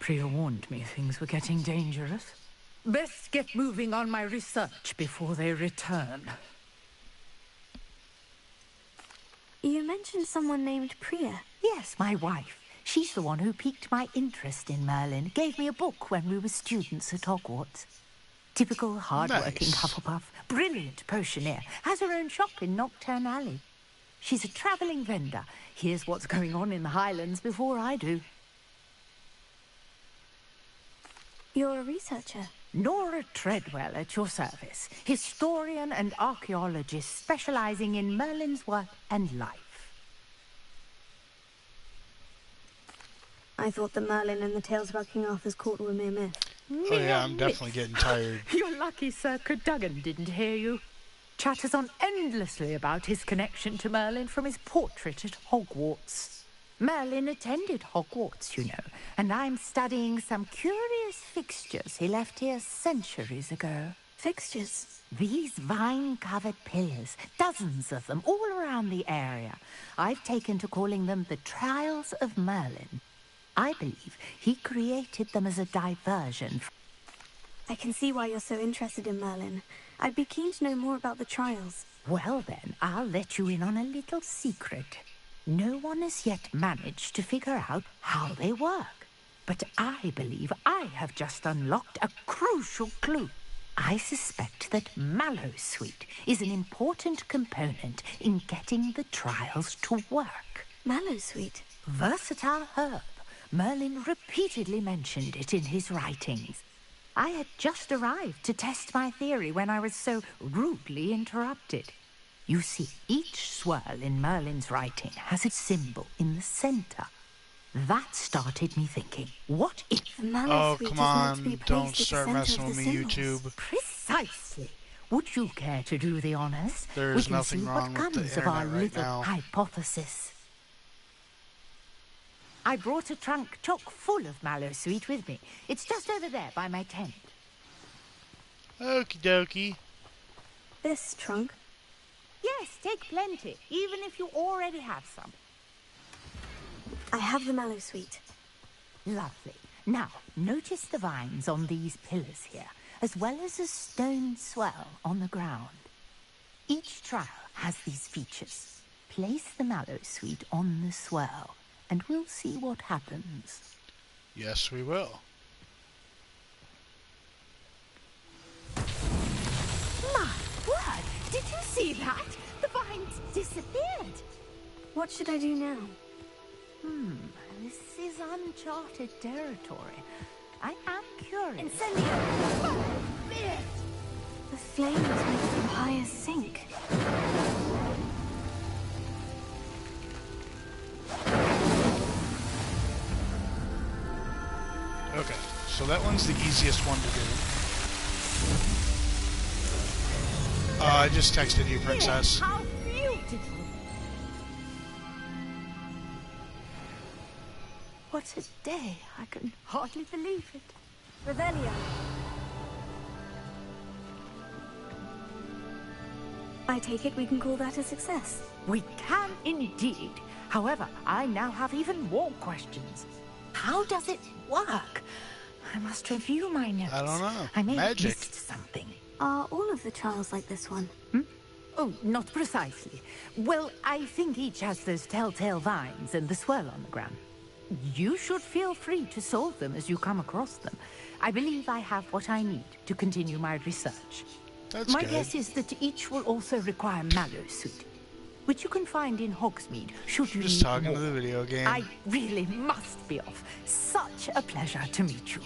Priya warned me things were getting dangerous. Best get moving on my research before they return. You mentioned someone named Priya. Yes, my wife. She's the one who piqued my interest in Merlin. Gave me a book when we were students at Hogwarts. Typical hard-working Nice. Hufflepuff. Brilliant potioneer. Has her own shop in Knockturn Alley. She's a travelling vendor. Hears what's going on in the Highlands before I do. You're a researcher. Nora Treadwell at your service. Historian and archaeologist specialising in Merlin's work and life. I thought that Merlin and the tales about King Arthur's court were mere myth. Oh yeah, I'm definitely getting tired. You're lucky Sir Cadogan didn't hear you. Chatters on endlessly about his connection to Merlin from his portrait at Hogwarts. Merlin attended Hogwarts, you know, and I'm studying some curious fixtures he left here centuries ago. Fixtures? These vine-covered pillars, dozens of them, all around the area. I've taken to calling them the Trials of Merlin. I believe he created them as a diversion. I can see why you're so interested in Merlin. I'd be keen to know more about the trials. Well then, I'll let you in on a little secret. No one has yet managed to figure out how they work. But I believe I have just unlocked a crucial clue. I suspect that Mallowsweet is an important component in getting the trials to work. Mallowsweet? Versatile herb. Merlin repeatedly mentioned it in his writings. I had just arrived to test my theory when I was so rudely interrupted. You see, each swirl in Merlin's writing has a symbol in the center. That started me thinking, what if... Oh, come on, don't start messing with me, YouTube. Precisely. Would you care to do the honors? There's nothing wrong with the We can see what comes of our internet right little now. hypothesis. I brought a trunk chock full of Mallowsweet with me. It's just over there by my tent. Okie dokie. This trunk? Yes, take plenty, even if you already have some. I have the Mallowsweet. Lovely. Now, notice the vines on these pillars here, as well as a stone swell on the ground. Each trial has these features. Place the Mallowsweet on the swell, and we'll see what happens. Yes, we will. My word! Did you see that? The vines disappeared. What should I do now? This is uncharted territory. I am curious. Incendio! The flames make the fire sink. Okay, so that one's the easiest one to do. I just texted you, Princess. How beautiful! What a day! I can hardly believe it. Revelio. I take it we can call that a success. We can indeed. However, I now have even more questions. How does it work? I must review my notes. I don't know. I may have Magic. missed something. Are all of the trials like this one? Oh, not precisely. Well, I think each has those telltale vines and the swirl on the ground. You should feel free to solve them as you come across them. I believe I have what I need to continue my research. That's my good. guess is that each will also require Mallowsweet, which you can find in Hogsmeade, should you Just need talking more. to the video game. I really must be off. Such a pleasure to meet you.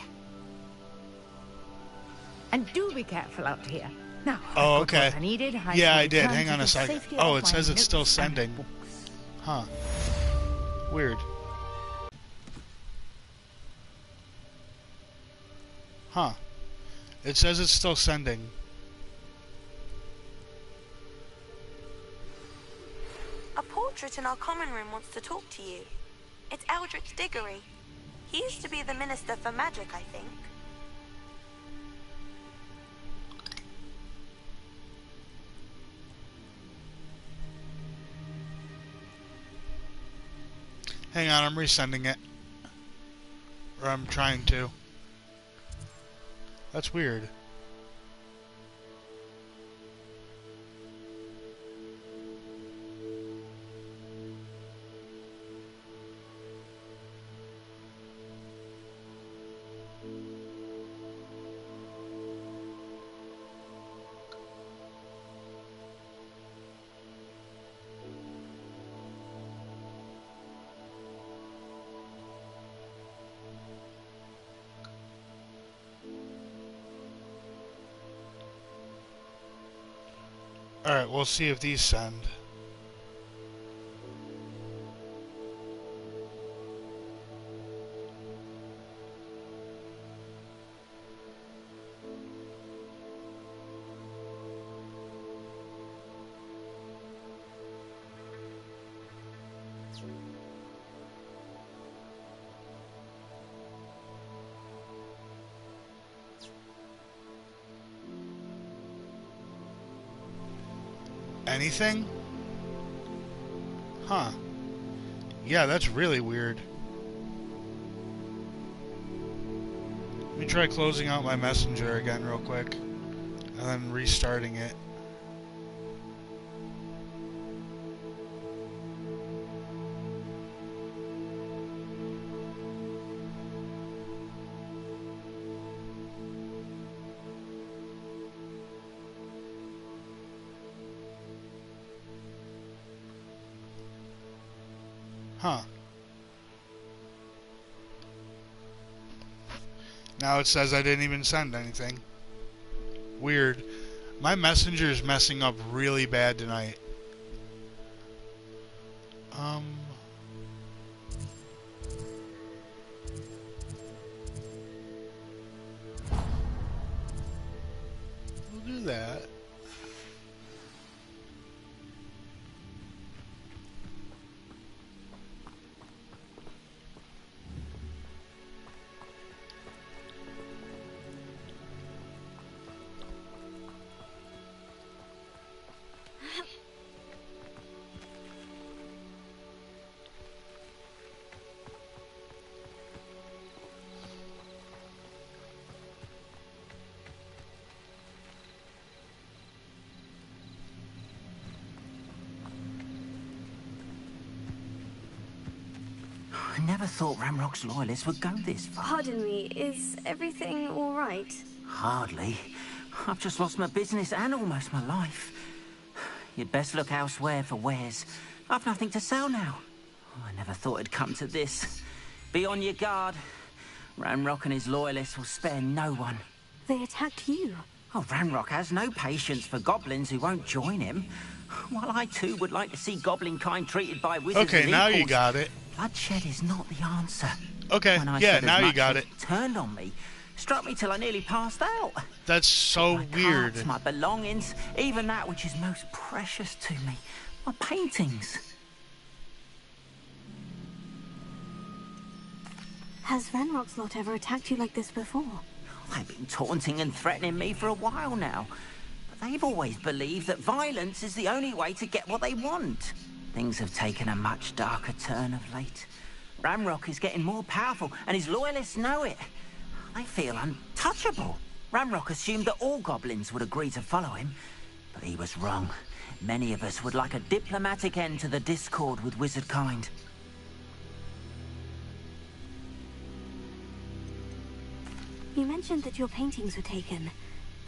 And do be careful out here. Now, Oh, I've got okay. what I needed. Yeah, I shall did. return Hang to on a the second. safety Oh, of it my says it's still notes and sending. books. Huh. Weird. Huh. It says it's still sending. A portrait in our common room wants to talk to you. It's Eldritch Diggory. He used to be the Minister for Magic, I think. Hang on, I'm resending it. Or I'm trying to. That's weird. Alright, we'll see if these send. anything? Huh. Yeah, that's really weird. Let me try closing out my messenger again real quick. And then restarting it. Huh. Now it says I didn't even send anything. Weird. My messenger is messing up really bad tonight. We'll do that. I never thought Ramrock's loyalists would go this far. Pardon me, is everything all right? Hardly. I've just lost my business and almost my life. You'd best look elsewhere for wares. I've nothing to sell now. I never thought it'd come to this. Be on your guard. Ramrock and his loyalists will spare no one. They attacked you. Oh, Ramrock has no patience for goblins who won't join him. While I too would like to see goblin kind treated by wizards Okay, as now equals, you got it. bloodshed is not the answer. Okay, When I yeah, said as now you much, got it it. turned on me. Struck me till I nearly passed out. That's so weird. Cards, my belongings, even that which is most precious to me. My paintings. Has Ranrock's lot ever attacked you like this before? They've been taunting and threatening me for a while now. But they've always believed that violence is the only way to get what they want. Things have taken a much darker turn of late. Ramrock is getting more powerful, and his loyalists know it. They feel untouchable. Ramrock assumed that all goblins would agree to follow him, but he was wrong. Many of us would like a diplomatic end to the discord with wizard kind. You mentioned that your paintings were taken.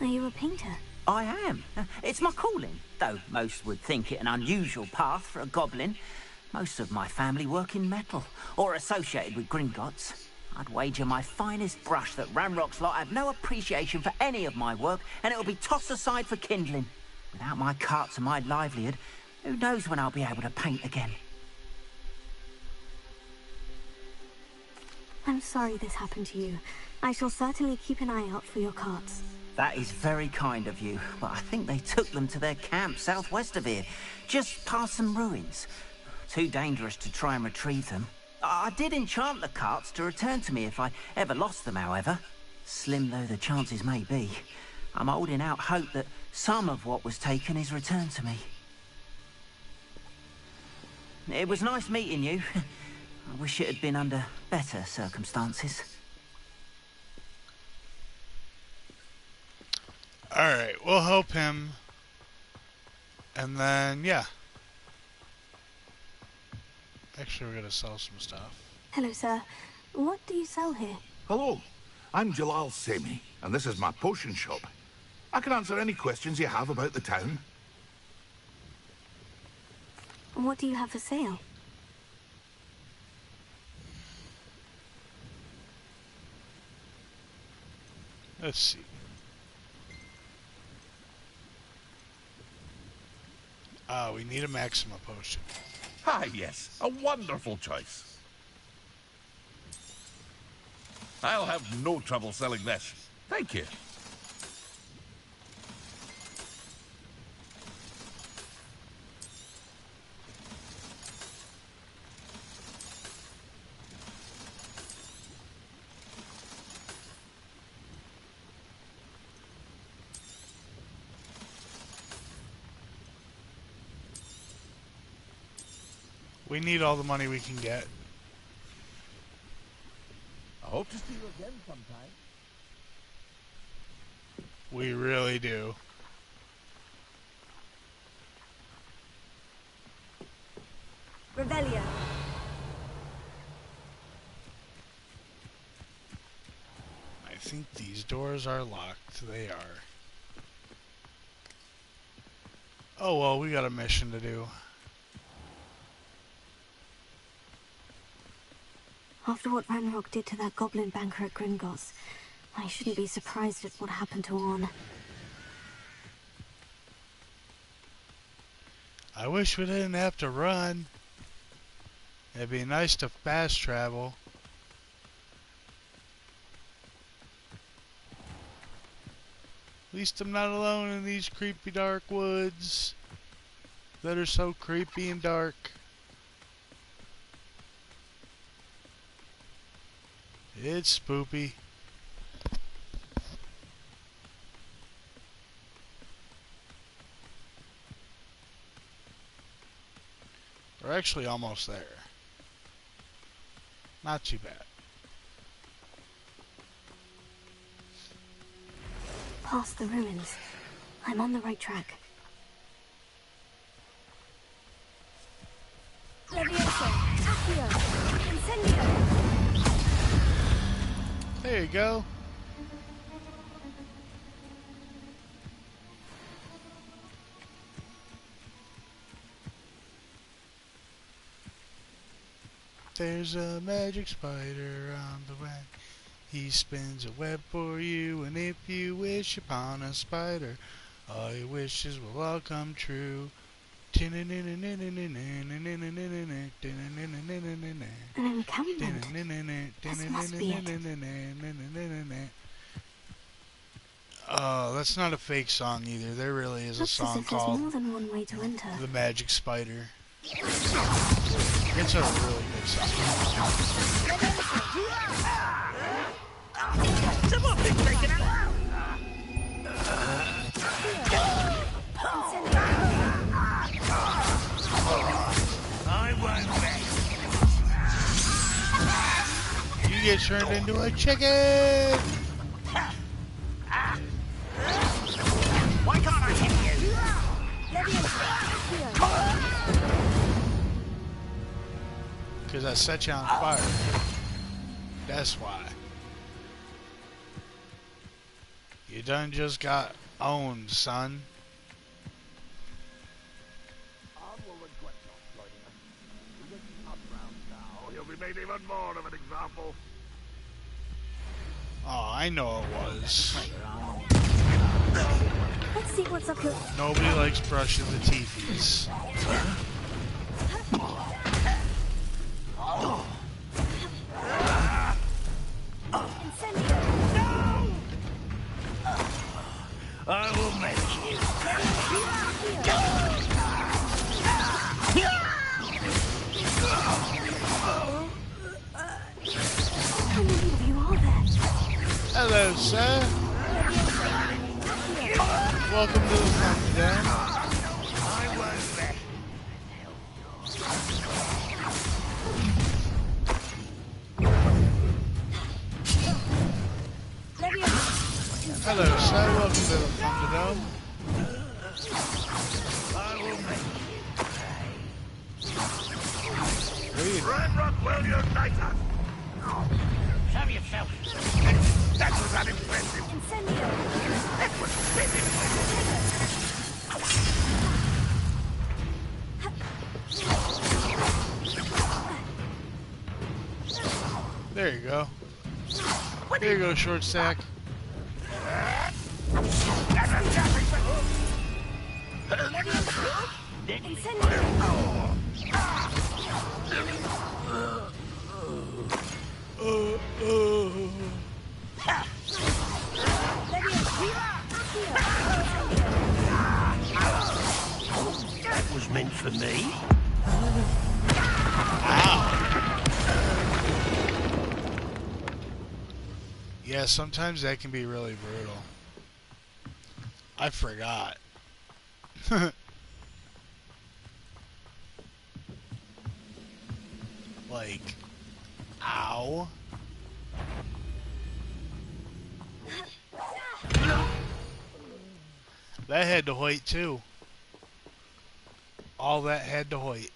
Are you a painter? I am. It's my calling, though most would think it an unusual path for a goblin. Most of my family work in metal, or associated with Gringotts. I'd wager my finest brush that Ramrock's lot have no appreciation for any of my work, and it'll be tossed aside for kindling. Without my carts and my livelihood, who knows when I'll be able to paint again. I'm sorry this happened to you. I shall certainly keep an eye out for your carts. That is very kind of you, but I think they took them to their camp southwest of here, just past some ruins. Too dangerous to try and retrieve them. I did enchant the carts to return to me if I ever lost them, however. Slim though the chances may be, I'm holding out hope that some of what was taken is returned to me. It was nice meeting you. I wish it had been under better circumstances. Alright, we'll help him. And then, yeah. Actually, we're gonna sell some stuff. Hello, sir. What do you sell here? Hello, I'm Jalal Semi, and this is my potion shop. I can answer any questions you have about the town. What do you have for sale? Let's see. We need a Maxima potion. Ah, yes, a wonderful choice. I'll have no trouble selling this. Thank you. We need all the money we can get. I hope to see you again sometime. We really do. Revelio. I think these doors are locked. They are. Oh well, we got a mission to do. After what Ranrock did to that goblin banker at Gringotts, I shouldn't be surprised at what happened to Orn. I wish we didn't have to run. It'd be nice to fast travel. At least I'm not alone in these creepy dark woods that are so creepy and dark. It's spoopy. We're actually almost there. Not too bad. Past the ruins. I'm on the right track. Levioso, Accio, Incendio. There you go. There's a magic spider on the way. He spins a web for you, and if you wish upon a spider, all your wishes will all come true. An encampment. This must be it. Oh, that's not a fake song either. There really is a Looks as song if there's called more than one way to enter. The Magic Spider. It's a really good song. Someone been taken out. I won't rest. You get turned into a chicken! Why can't I hit you? Because I set you on fire. That's why. You done just got owned, son. He'll be made even more of an example. Oh, I know it was. Let's see what's up here. Nobody likes brushing the teethies. I will make you. How many of you are there? Hello, sir. Welcome to the Thunderdome. I won't rest. Hello, sir. Welcome to the Thunderdome. I will make Read. Ranrock will unite us. Show yourself. That was unimpressive. Incendio. That was very There you go. There you go, short stack. That was meant for me. Yeah, sometimes that can be really brutal. I forgot. Like, ow. That had to hoit too. All that had to hoit.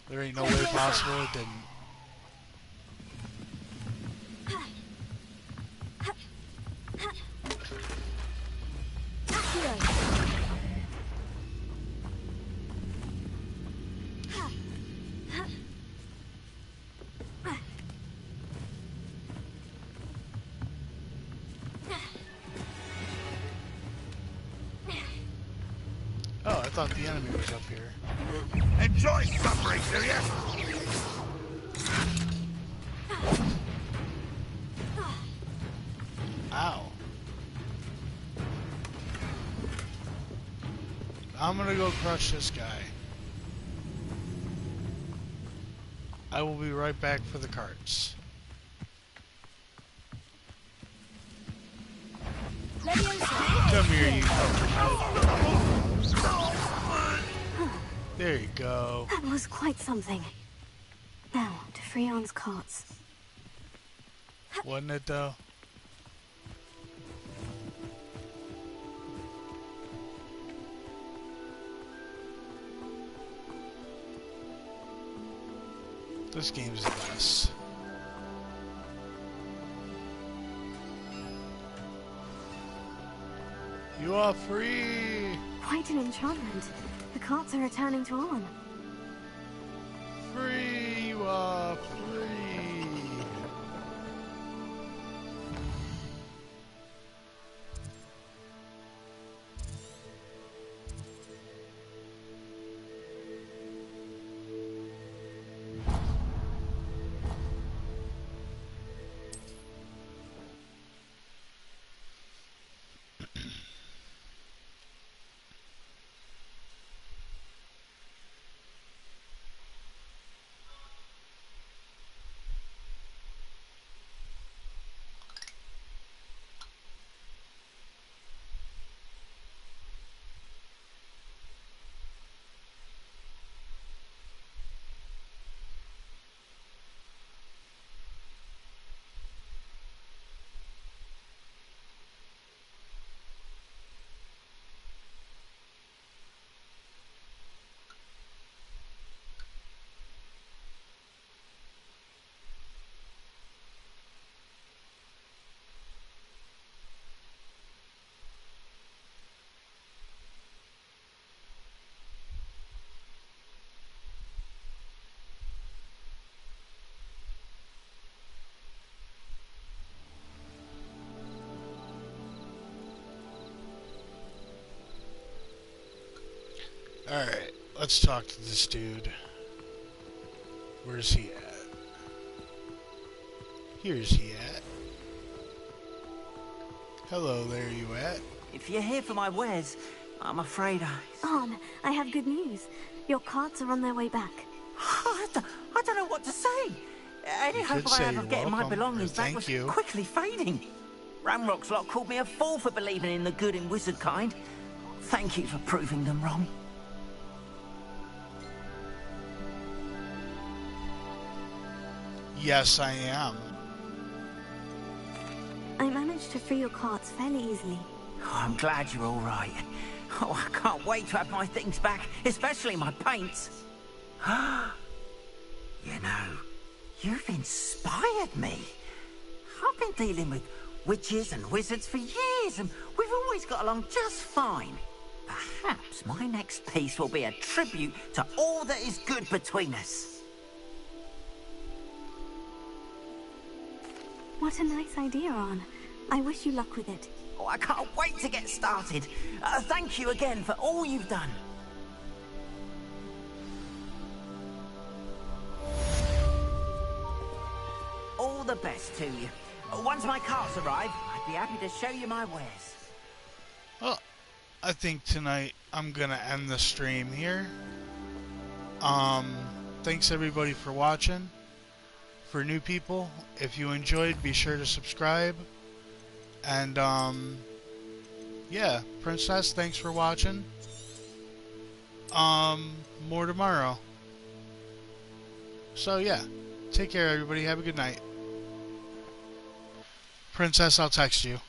There ain't no way possible it didn't. Oh, I thought the enemy was up here. Enjoy suffering, serious? Ow. I'm gonna go crush this guy. I will be right back for the carts. Come here, you copperhead. There you go. That was quite something. Now, to Freon's carts. Wasn't it, though? This game's a mess. You are free! Quite an enchantment. The carts are returning to on. Free! You are free! Alright, let's talk to this dude. Where's he at? Here's he at. Hello there, you at? If you're here for my wares, I'm afraid I have good news. Your carts are on their way back. I don't know what to say. Any You hope could I say have you're of getting my welcome, belongings or back thank was you. quickly fading. Ramrock's lot called me a fool for believing in the good and wizard kind. Thank you for proving them wrong. Yes, I am. I managed to free your carts fairly easily. Oh, I'm glad you're all right. Oh, I can't wait to have my things back, especially my paints. You know, you've inspired me. I've been dealing with witches and wizards for years, and we've always got along just fine. Perhaps my next piece will be a tribute to all that is good between us. What a nice idea, Arn. I wish you luck with it. Oh, I can't wait to get started. Thank you again for all you've done. All the best to you. Once my carts arrive, I'd be happy to show you my wares. Well, I think tonight I'm gonna end the stream here. Thanks everybody for watching. For new people, if you enjoyed, be sure to subscribe. And yeah, Princess, thanks for watching. more tomorrow. So yeah, take care everybody, have a good night. Princess, I'll text you.